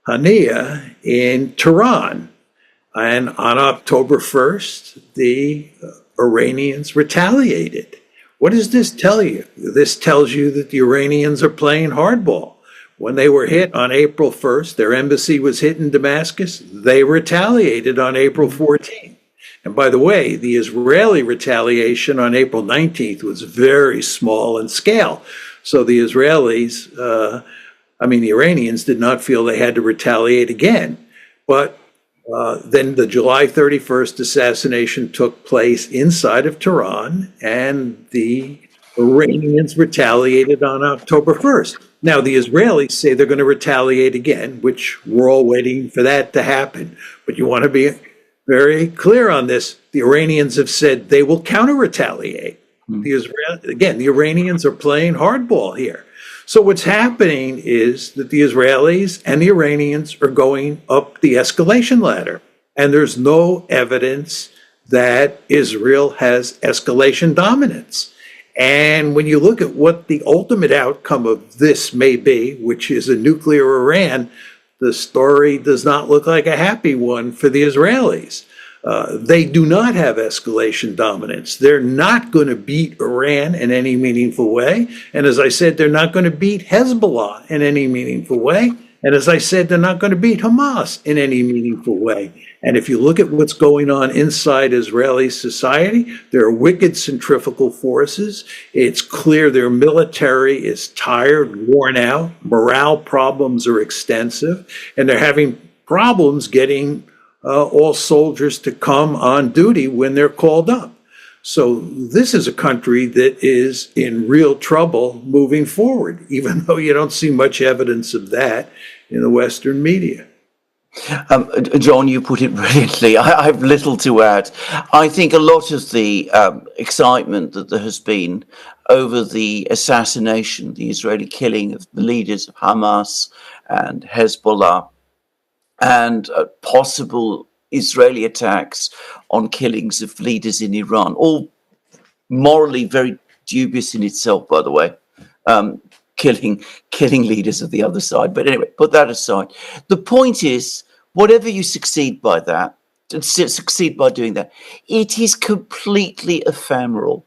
Haniyeh in Tehran. And on October 1st, the Iranians retaliated. What does this tell you? This tells you that the Iranians are playing hardball. When they were hit on April 1st, their embassy was hit in Damascus. They retaliated on April 14th. And by the way, the Israeli retaliation on April 19th was very small in scale. So the Israelis, the Iranians did not feel they had to retaliate again. But then the July 31st assassination took place inside of Tehran, and the Iranians retaliated on October 1st. Now, the Israelis say they're going to retaliate again, which we're all waiting for that to happen. But you want to be very clear on this. The Iranians have said they will counter-retaliate. The Iranians are playing hardball here. So what's happening is that the Israelis and the Iranians are going up the escalation ladder. And there's no evidence that Israel has escalation dominance. And when you look at what the ultimate outcome of this may be, which is a nuclear Iran, the story does not look like a happy one for the Israelis. They do not have escalation dominance. They're not going to beat Iran in any meaningful way. And as I said, they're not going to beat Hezbollah in any meaningful way. And as I said, they're not going to beat Hamas in any meaningful way. And if you look at what's going on inside Israeli society, there are wicked centrifugal forces. It's clear their military is tired, worn out. Morale problems are extensive. And they're having problems getting all soldiers to come on duty when they're called up. So this is a country that is in real trouble moving forward, even though you don't see much evidence of that in the Western media. John, you put it brilliantly. I have little to add. I think a lot of the excitement that there has been over the assassination, the Israeli killing of the leaders of Hamas and Hezbollah, and possible Israeli attacks on killings of leaders in Iran, all morally very dubious in itself, by the way, killing leaders of the other side. But anyway, put that aside. The point is, whatever you succeed by doing that, it is completely ephemeral.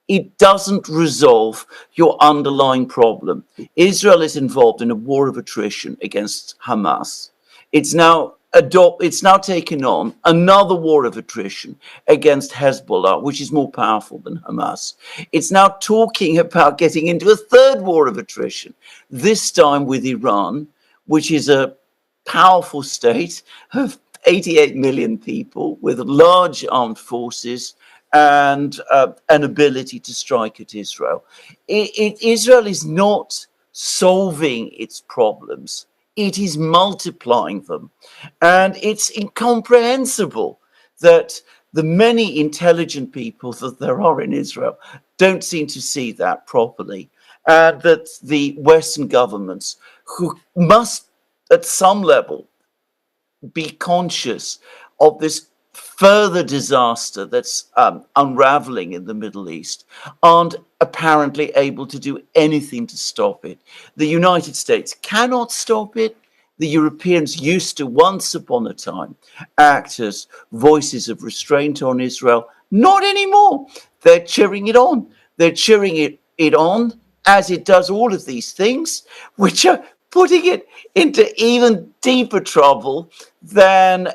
It doesn't resolve your underlying problem. Israel is involved in a war of attrition against Hamas. It's now taken on another war of attrition against Hezbollah, which is more powerful than Hamas. It's now talking about getting into a third war of attrition, this time with Iran, which is a powerful state of 88 million people with large armed forces and an ability to strike at Israel. Israel is not solving its problems. It is multiplying them. And it's incomprehensible that the many intelligent people that there are in Israel don't seem to see that properly. And that the Western governments, who must at some level be conscious of this further disaster that's unraveling in the Middle East, aren't apparently able to do anything to stop it. The United States cannot stop it. The Europeans used to, once upon a time, act as voices of restraint on Israel. Not anymore. They're cheering it on. They're cheering it on as it does all of these things, which are putting it into even deeper trouble than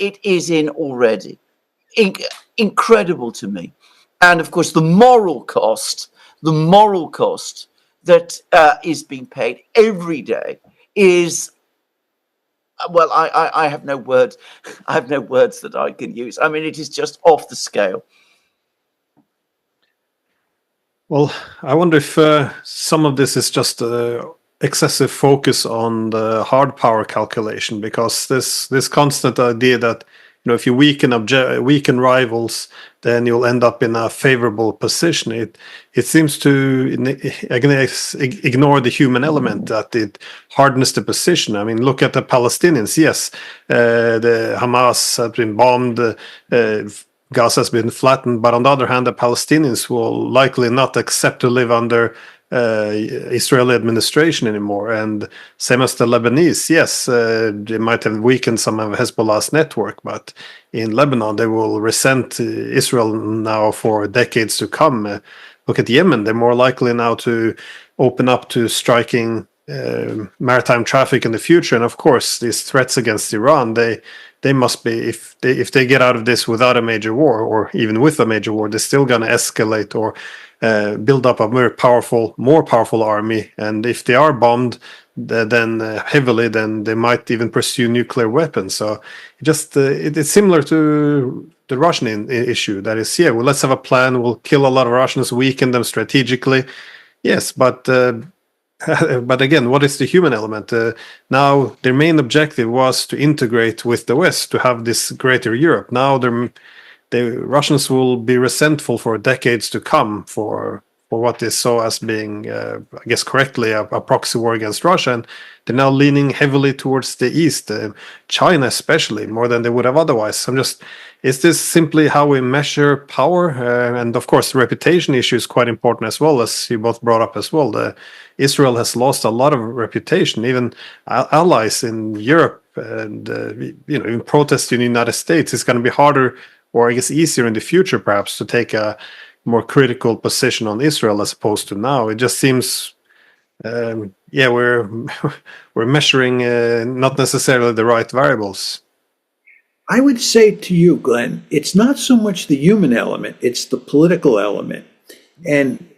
it is in already. Incredible to me. And of course, the moral cost that is being paid every day is, well, I have no words. I have no words that I can use. I mean, it is just off the scale. Well, I wonder if some of this is just excessive focus on the hard power calculation, because this constant idea that, you know, if you weaken rivals, then you'll end up in a favorable position. It seems to ignore the human element, that it hardens the position. I mean, look at the Palestinians. Yes, the Hamas have been bombed. Gaza has been flattened, but on the other hand, the Palestinians will likely not accept to live under Israeli administration anymore. And same as the Lebanese, yes, they might have weakened some of Hezbollah's network, but in Lebanon, they will resent Israel now for decades to come. Look at Yemen, they're more likely now to open up to striking maritime traffic in the future. And of course, these threats against Iran, they must be, if they get out of this without a major war, or even with a major war, they're still going to escalate or build up a more powerful army. And if they are bombed then heavily, then they might even pursue nuclear weapons. So it's similar to the Russian issue. That is, yeah, well, let's have a plan. We'll kill a lot of Russians, weaken them strategically. Yes, but but again, what is the human element? Now, their main objective was to integrate with the West, to have this greater Europe. Now, the Russians will be resentful for decades to come for what they saw as being, I guess correctly, a proxy war against Russia. And they're now leaning heavily towards the East, China especially, more than they would have otherwise. Is this simply how we measure power? And of course, the reputation issue is quite important as well, as you both brought up as well. Israel has lost a lot of reputation, even allies in Europe, and in protest in the United States. It's going to be harder, or I guess easier in the future, perhaps, to take a more critical position on Israel as opposed to now. It just seems, we're measuring not necessarily the right variables. I would say to you, Glenn, it's not so much the human element, it's the political element. And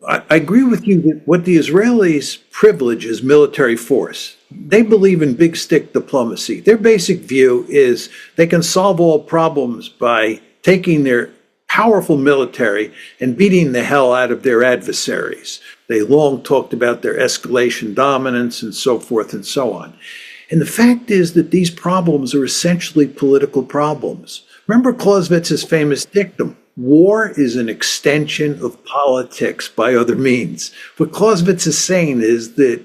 I agree with you that what the Israelis privilege is military force. They believe in big stick diplomacy. Their basic view is they can solve all problems by taking their powerful military and beating the hell out of their adversaries. They long talked about their escalation dominance and so forth and so on. And the fact is that these problems are essentially political problems. Remember Clausewitz's famous dictum, war is an extension of politics by other means. What Clausewitz is saying is that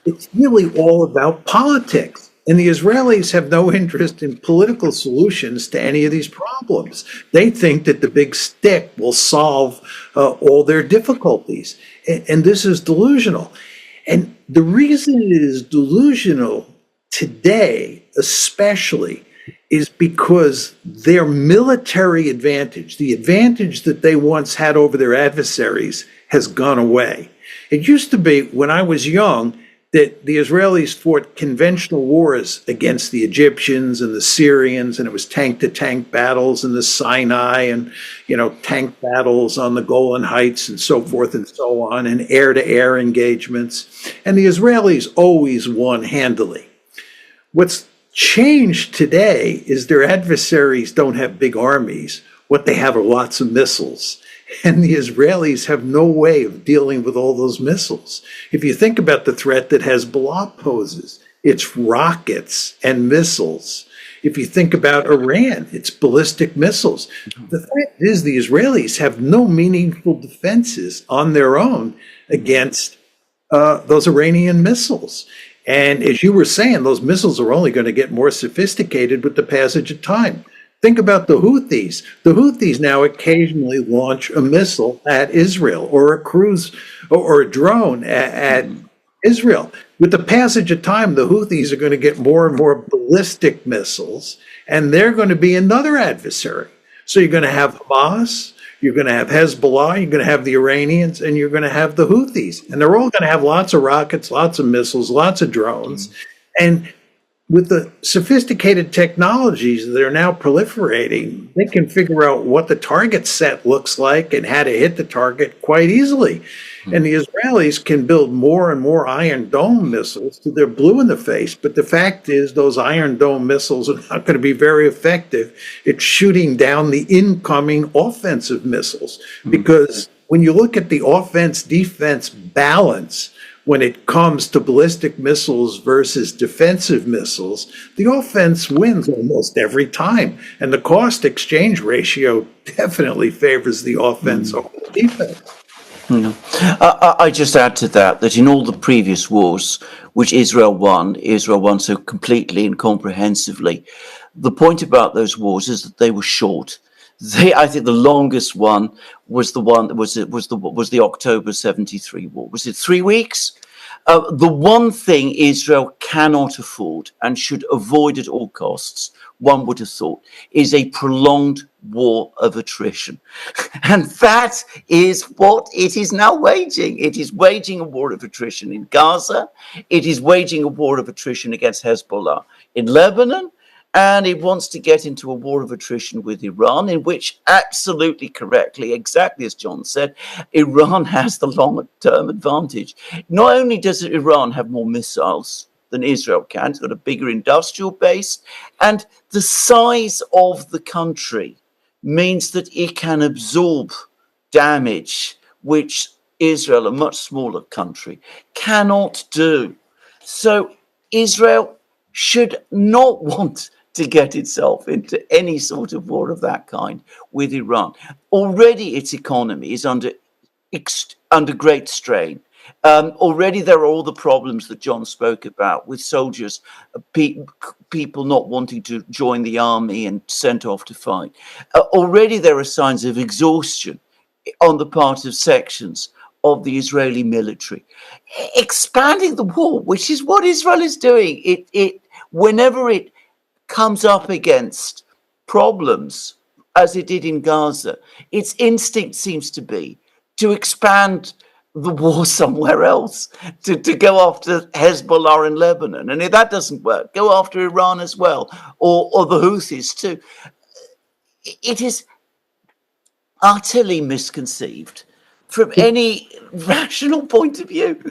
it's really all about politics. And the Israelis have no interest in political solutions to any of these problems. They think that the big stick will solve all their difficulties. And this is delusional. And the reason it is delusional today, especially, is because their military advantage, the advantage that they once had over their adversaries, has gone away. It used to be, when I was young, that the Israelis fought conventional wars against the Egyptians and the Syrians, and it was tank-to-tank battles in the Sinai, and tank battles on the Golan Heights and so forth and so on, and air-to-air engagements. And the Israelis always won handily. What's changed today is their adversaries don't have big armies. What they have are lots of missiles. And the Israelis have no way of dealing with all those missiles. If you think about the threat that Hezbollah poses, it's rockets and missiles. If you think about Iran, it's ballistic missiles. The fact is the Israelis have no meaningful defenses on their own against those Iranian missiles. And as you were saying, those missiles are only going to get more sophisticated with the passage of time. Think about the Houthis. The Houthis now occasionally launch a missile at Israel, or a cruise or a drone at Israel. With the passage of time, the Houthis are going to get more and more ballistic missiles, and they're going to be another adversary. So you're going to have Hamas, You're going to have Hezbollah, you're going to have the Iranians, and you're going to have the Houthis. And they're all going to have lots of rockets, lots of missiles, lots of drones. And with the sophisticated technologies that are now proliferating, they can figure out what the target set looks like and how to hit the target quite easily. And the Israelis can build more and more Iron Dome missiles till they're blue in the face. But the fact is, those Iron Dome missiles are not going to be very effective at shooting down the incoming offensive missiles. Because when you look at the offense-defense balance, when it comes to ballistic missiles versus defensive missiles, the offense wins almost every time. And the cost exchange ratio definitely favors the offense over the defense. I just add to that in all the previous wars, which Israel won so completely and comprehensively, the point about those wars is that they were short. I think the longest one was the October 73 war. Was it 3 weeks? The one thing Israel cannot afford and should avoid at all costs, one would have thought, is a prolonged war of attrition. And that is what it is now waging. It is waging a war of attrition in Gaza. It is waging a war of attrition against Hezbollah in Lebanon. And it wants to get into a war of attrition with Iran, in which, absolutely correctly, exactly as John said, Iran has the long-term advantage. Not only does Iran have more missiles than Israel can, it's got a bigger industrial base, and the size of the country means that it can absorb damage, which Israel, a much smaller country, cannot do. So Israel should not want to get itself into any sort of war of that kind with Iran. Already its economy is under great strain. Already there are all the problems that John spoke about with soldiers, people not wanting to join the army and sent off to fight. Already there are signs of exhaustion on the part of sections of the Israeli military. Expanding the war, which is what Israel is doing, whenever it comes up against problems, as it did in Gaza, its instinct seems to be to expand the war somewhere else, to go after Hezbollah in Lebanon. And if that doesn't work, go after Iran as well, or the Houthis too. It is utterly misconceived from any rational point of view.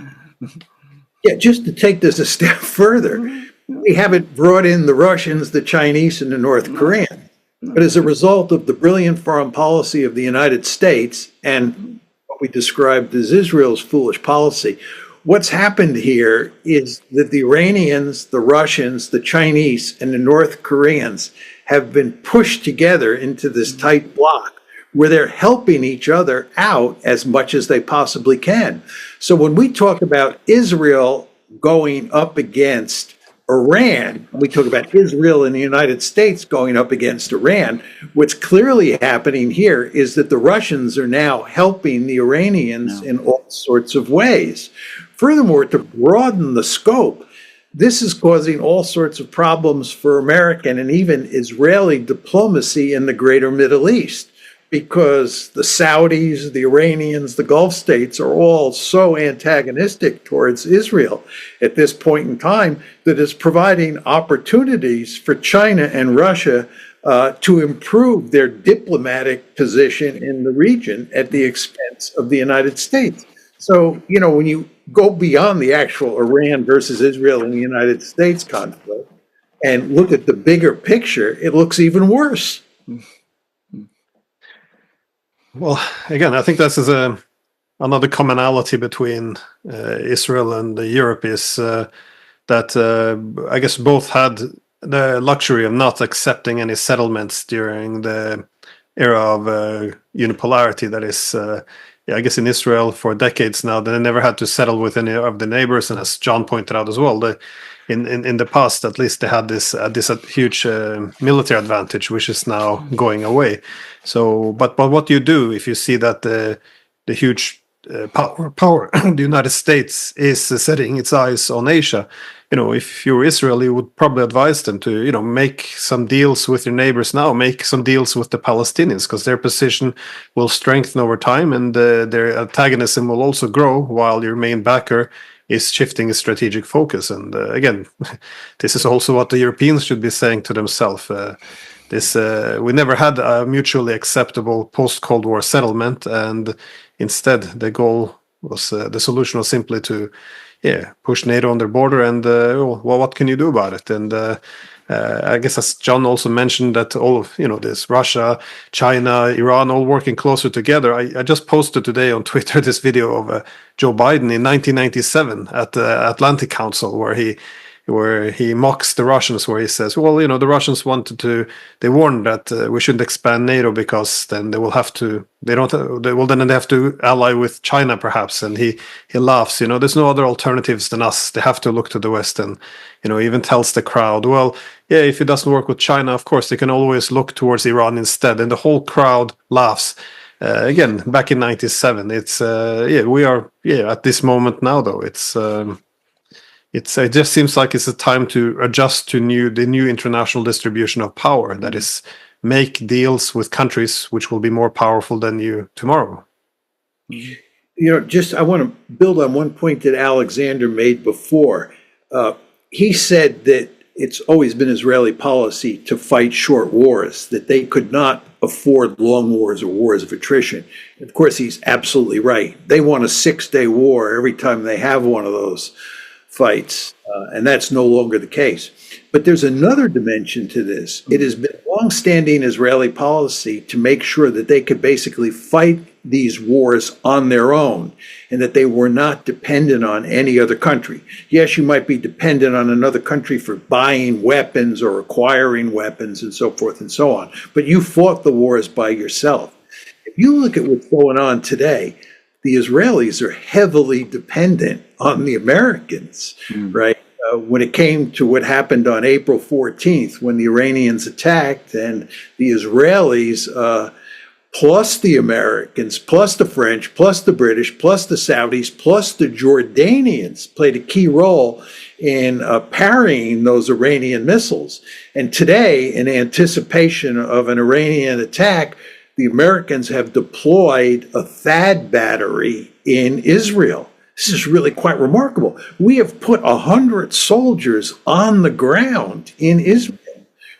Yeah, just to take this a step further, we haven't brought in the Russians, the Chinese, and the North Koreans. But as a result of the brilliant foreign policy of the United States and what we described as Israel's foolish policy, what's happened here is that the Iranians, the Russians, the Chinese, and the North Koreans have been pushed together into this tight block where they're helping each other out as much as they possibly can. So when we talk about Israel going up against Iran, we talk about Israel and the United States going up against Iran, what's clearly happening here is that the Russians are now helping the Iranians in all sorts of ways. Furthermore, to broaden the scope, this is causing all sorts of problems for American and even Israeli diplomacy in the greater Middle East, because the Saudis, the Iranians, the Gulf states are all so antagonistic towards Israel at this point in time that it's providing opportunities for China and Russia to improve their diplomatic position in the region at the expense of the United States. So, you know, when you go beyond the actual Iran versus Israel and the United States conflict and look at the bigger picture, it looks even worse. Well, again, I think this is another commonality between Israel and Europe is that I guess both had the luxury of not accepting any settlements during the era of unipolarity. That is, I guess in Israel for decades now, they never had to settle with any of the neighbors. And as John pointed out as well, in the past, at least they had this huge military advantage, which is now going away. So, but what do you do if you see that the huge power the United States is setting its eyes on Asia. If you're Israel, you would probably advise them to, make some deals with your neighbors now, make some deals with the Palestinians, because their position will strengthen over time, and their antagonism will also grow while your main backer is shifting its strategic focus. And again, this is also what the Europeans should be saying to themselves. We never had a mutually acceptable post-Cold War settlement, and instead the goal was the solution was simply to push NATO on their border, and well, what can you do about it? And I guess, as John also mentioned, that all of this Russia, China, Iran, all working closer together. I just posted today on Twitter this video of Joe Biden in 1997 at the Atlantic Council, where he mocks the Russians, where he says, well, the Russians they warned that we shouldn't expand NATO because then they have to ally with China perhaps. And he laughs, there's no other alternatives than us. They have to look to the West. And, even tells the crowd, well, yeah, if it doesn't work with China, of course, they can always look towards Iran instead. And the whole crowd laughs. Again, back in 97, it's, we are, at this moment now, though, it just seems like it's a time to adjust to the new international distribution of power. That is, make deals with countries which will be more powerful than you tomorrow. I want to build on one point that Alexander made before. He said that it's always been Israeli policy to fight short wars, that they could not afford long wars or wars of attrition. Of course, he's absolutely right. They want a 6-day war every time they have one of those fights, and that's no longer the case. But there's another dimension to this. It has been longstanding Israeli policy to make sure that they could basically fight these wars on their own, and that they were not dependent on any other country. Yes, you might be dependent on another country for buying weapons or acquiring weapons and so forth and so on, but you fought the wars by yourself. If you look at what's going on today, the Israelis are heavily dependent on the Americans, right? When it came to what happened on April 14th, when the Iranians attacked, and the Israelis, plus the Americans, plus the French, plus the British, plus the Saudis, plus the Jordanians played a key role in parrying those Iranian missiles. And today, in anticipation of an Iranian attack, the Americans have deployed a THAAD battery in Israel. This is really quite remarkable. We have put 100 soldiers on the ground in Israel.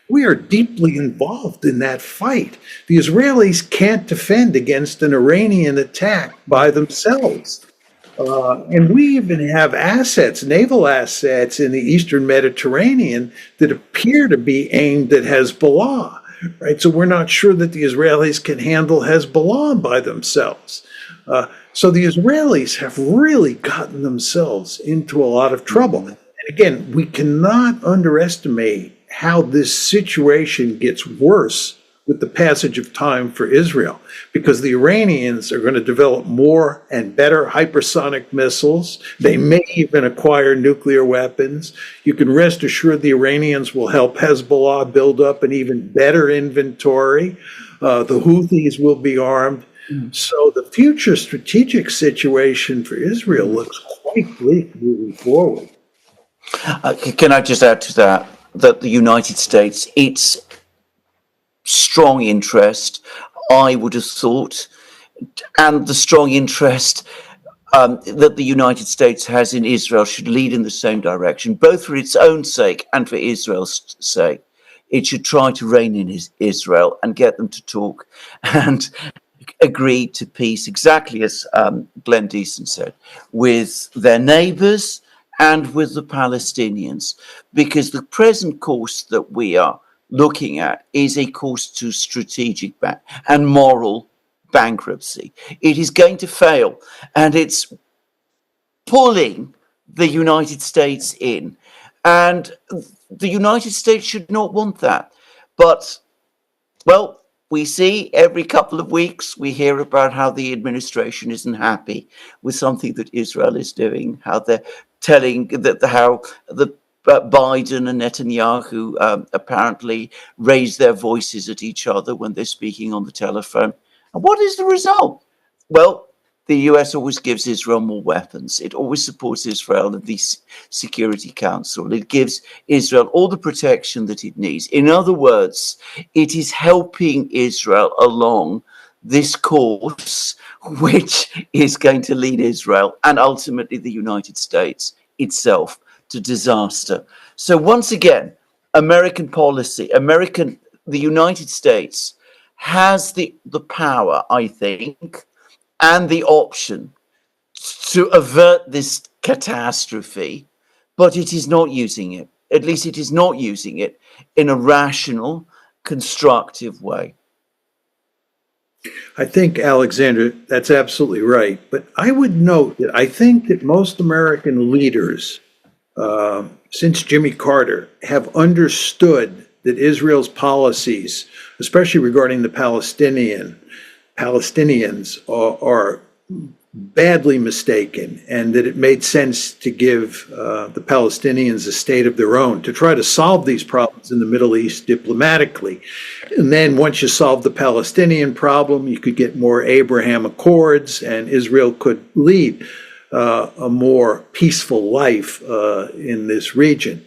We are deeply involved in that fight. The Israelis can't defend against an Iranian attack by themselves. And we even have assets, naval assets in the Eastern Mediterranean that appear to be aimed at Hezbollah. Right, so we're not sure that the Israelis can handle Hezbollah by themselves. So the Israelis have really gotten themselves into a lot of trouble. And again, we cannot underestimate how this situation gets worse with the passage of time for Israel, because the Iranians are going to develop more and better hypersonic missiles. They may even acquire nuclear weapons. You can rest assured the Iranians will help Hezbollah build up an even better inventory. The Houthis will be armed. So the future strategic situation for Israel looks quite bleak moving forward. Can I just add to that the United States, its strong interest, I would have thought, and the strong interest that the United States has in Israel should lead in the same direction, both for its own sake and for Israel's sake. It should try to rein in Israel and get them to talk and agree to peace, exactly as Glenn Diesen said, with their neighbors and with the Palestinians, because the present course that we are looking at is a course to strategic and moral bankruptcy. It is going to fail, and it's pulling the United States in. And the United States should not want that. But, well, we see every couple of weeks, we hear about how the administration isn't happy with something that Israel is doing, how they're telling how the Biden and Netanyahu apparently raise their voices at each other when they're speaking on the telephone. And what is the result? Well, the US always gives Israel more weapons. It always supports Israel in the Security Council. It gives Israel all the protection that it needs. In other words, it is helping Israel along this course, which is going to lead Israel and ultimately the United States itself to disaster. So once again, American policy, the United States has the power, I think, and the option to avert this catastrophe, but it is not using it. At least it is not using it in a rational, constructive way. I think, Alexander, that's absolutely right. But I would note that I think that most American leaders, since Jimmy Carter, have understood that Israel's policies, especially regarding the Palestinians, are badly mistaken, and that it made sense to give the Palestinians a state of their own, to try to solve these problems in the Middle East diplomatically. And then once you solve the Palestinian problem, you could get more Abraham Accords, and Israel could lead a more peaceful life in this region.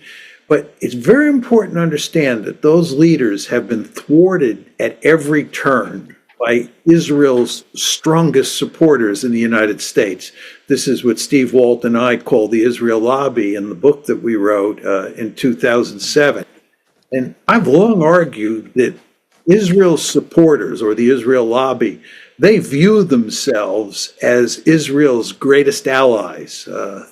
But it's very important to understand that those leaders have been thwarted at every turn by Israel's strongest supporters in the United States. This is what Steve Walt and I call the Israel lobby in the book that we wrote in 2007. And I've long argued that Israel's supporters, or the Israel lobby, they view themselves as Israel's greatest allies.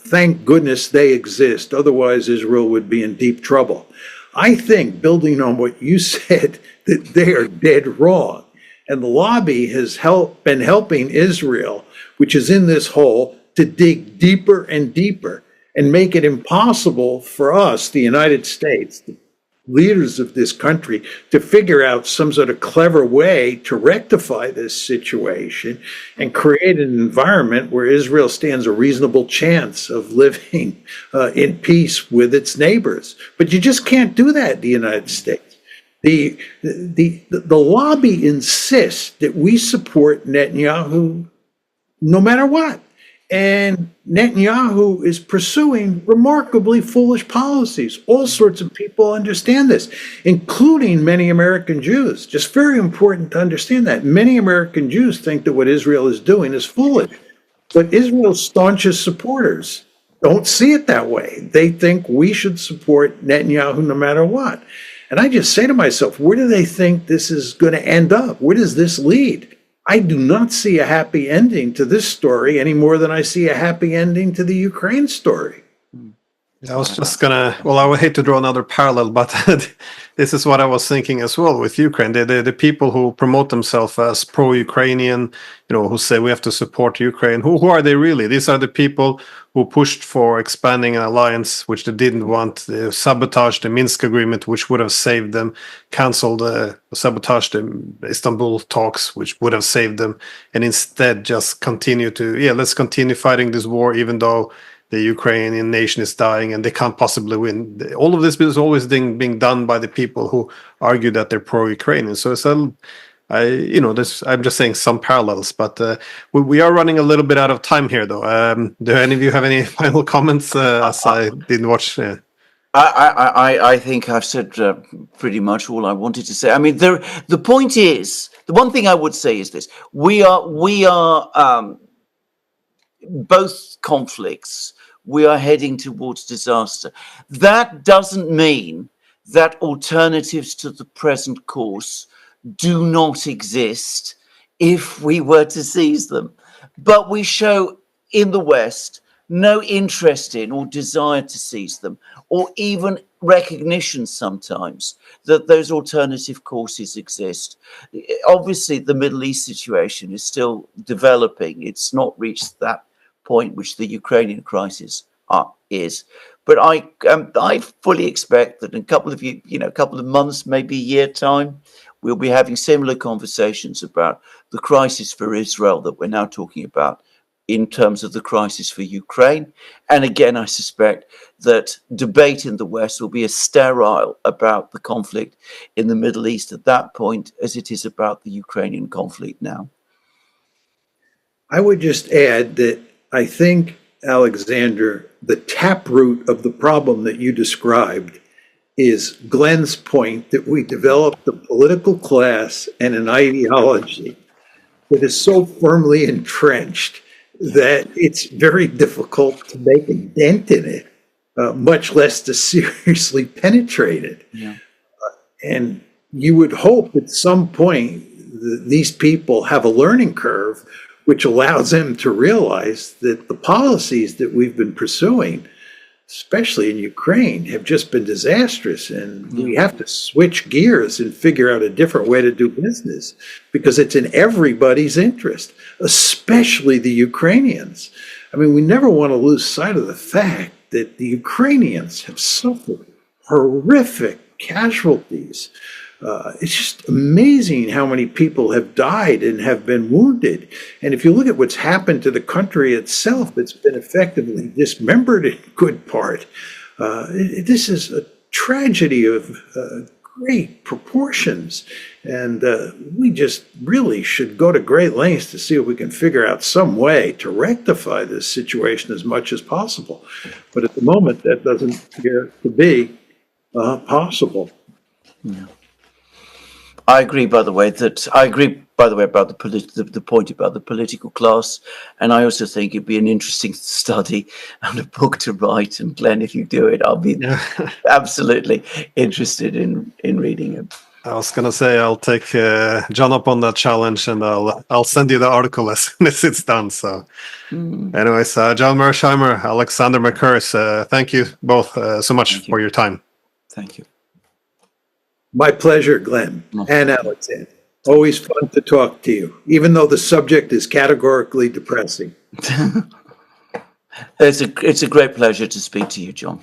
Thank goodness they exist. Otherwise, Israel would be in deep trouble. I think, building on what you said, that they are dead wrong. And the lobby has been helping Israel, which is in this hole, to dig deeper and deeper and make it impossible for us, the United States, the leaders of this country, to figure out some sort of clever way to rectify this situation and create an environment where Israel stands a reasonable chance of living in peace with its neighbors. But you just can't do that in the United States. The lobby insists that we support Netanyahu no matter what. And Netanyahu is pursuing remarkably foolish policies. All sorts of people understand this, including many American Jews. Just very important to understand that. Many American Jews think that what Israel is doing is foolish. But Israel's staunchest supporters don't see it that way. They think we should support Netanyahu no matter what. And I just say to myself, where do they think this is going to end up? Where does this lead? I do not see a happy ending to this story any more than I see a happy ending to the Ukraine story. I was just I would hate to draw another parallel, but this is what I was thinking as well with Ukraine. The people who promote themselves as pro-Ukrainian, who say we have to support Ukraine, who are they really? These are the people who pushed for expanding an alliance, which they didn't want. They sabotaged the Minsk agreement, which would have saved them, sabotaged the Istanbul talks, which would have saved them, and instead just continue let's continue fighting this war, even though the Ukrainian nation is dying and they can't possibly win. All of this is always being done by the people who argue that they're pro-Ukrainian. So it's I'm just saying some parallels, but we are running a little bit out of time here, though. Do any of you have any final comments? As I didn't watch. I think I've said pretty much all I wanted to say. I mean, the point is, the one thing I would say is this: we are both conflicts. We are heading towards disaster. That doesn't mean that alternatives to the present course do not exist if we were to seize them. But we show in the West no interest in or desire to seize them, or even recognition sometimes that those alternative courses exist. Obviously, the Middle East situation is still developing. It's not reached that point which the Ukrainian crisis is. But I fully expect that in a couple of months, maybe a year time, we'll be having similar conversations about the crisis for Israel that we're now talking about in terms of the crisis for Ukraine. And again, I suspect that debate in the West will be as sterile about the conflict in the Middle East at that point as it is about the Ukrainian conflict now. I would just add that I think, Alexander, the taproot of the problem that you described is Glenn's point that we developed a political class and an ideology that is so firmly entrenched that it's very difficult to make a dent in it, much less to seriously penetrate it. Yeah. And you would hope at some point these people have a learning curve which allows them to realize that the policies that we've been pursuing, especially in Ukraine, have just been disastrous. And we have to switch gears and figure out a different way to do business because it's in everybody's interest, especially the Ukrainians. I mean, we never want to lose sight of the fact that the Ukrainians have suffered horrific casualties. It's just amazing how many people have died and have been wounded. And if you look at what's happened to the country itself, it's been effectively dismembered in good part. This is a tragedy of great proportions. And we just really should go to great lengths to see if we can figure out some way to rectify this situation as much as possible. But at the moment, that doesn't appear to be possible. Yeah. I agree, by the way, about the point about the political class, and I also think it'd be an interesting study and a book to write. And Glenn, if you do it, I'll be absolutely interested in reading it. I was gonna say I'll take John up on that challenge, and I'll send you the article as soon as it's done. So, anyways, John Mearsheimer, Alexander Mercouris, thank you both so much for your time. Thank you. My pleasure, Glenn and Alexander. Always fun to talk to you, even though the subject is categorically depressing. It's a great pleasure to speak to you, John.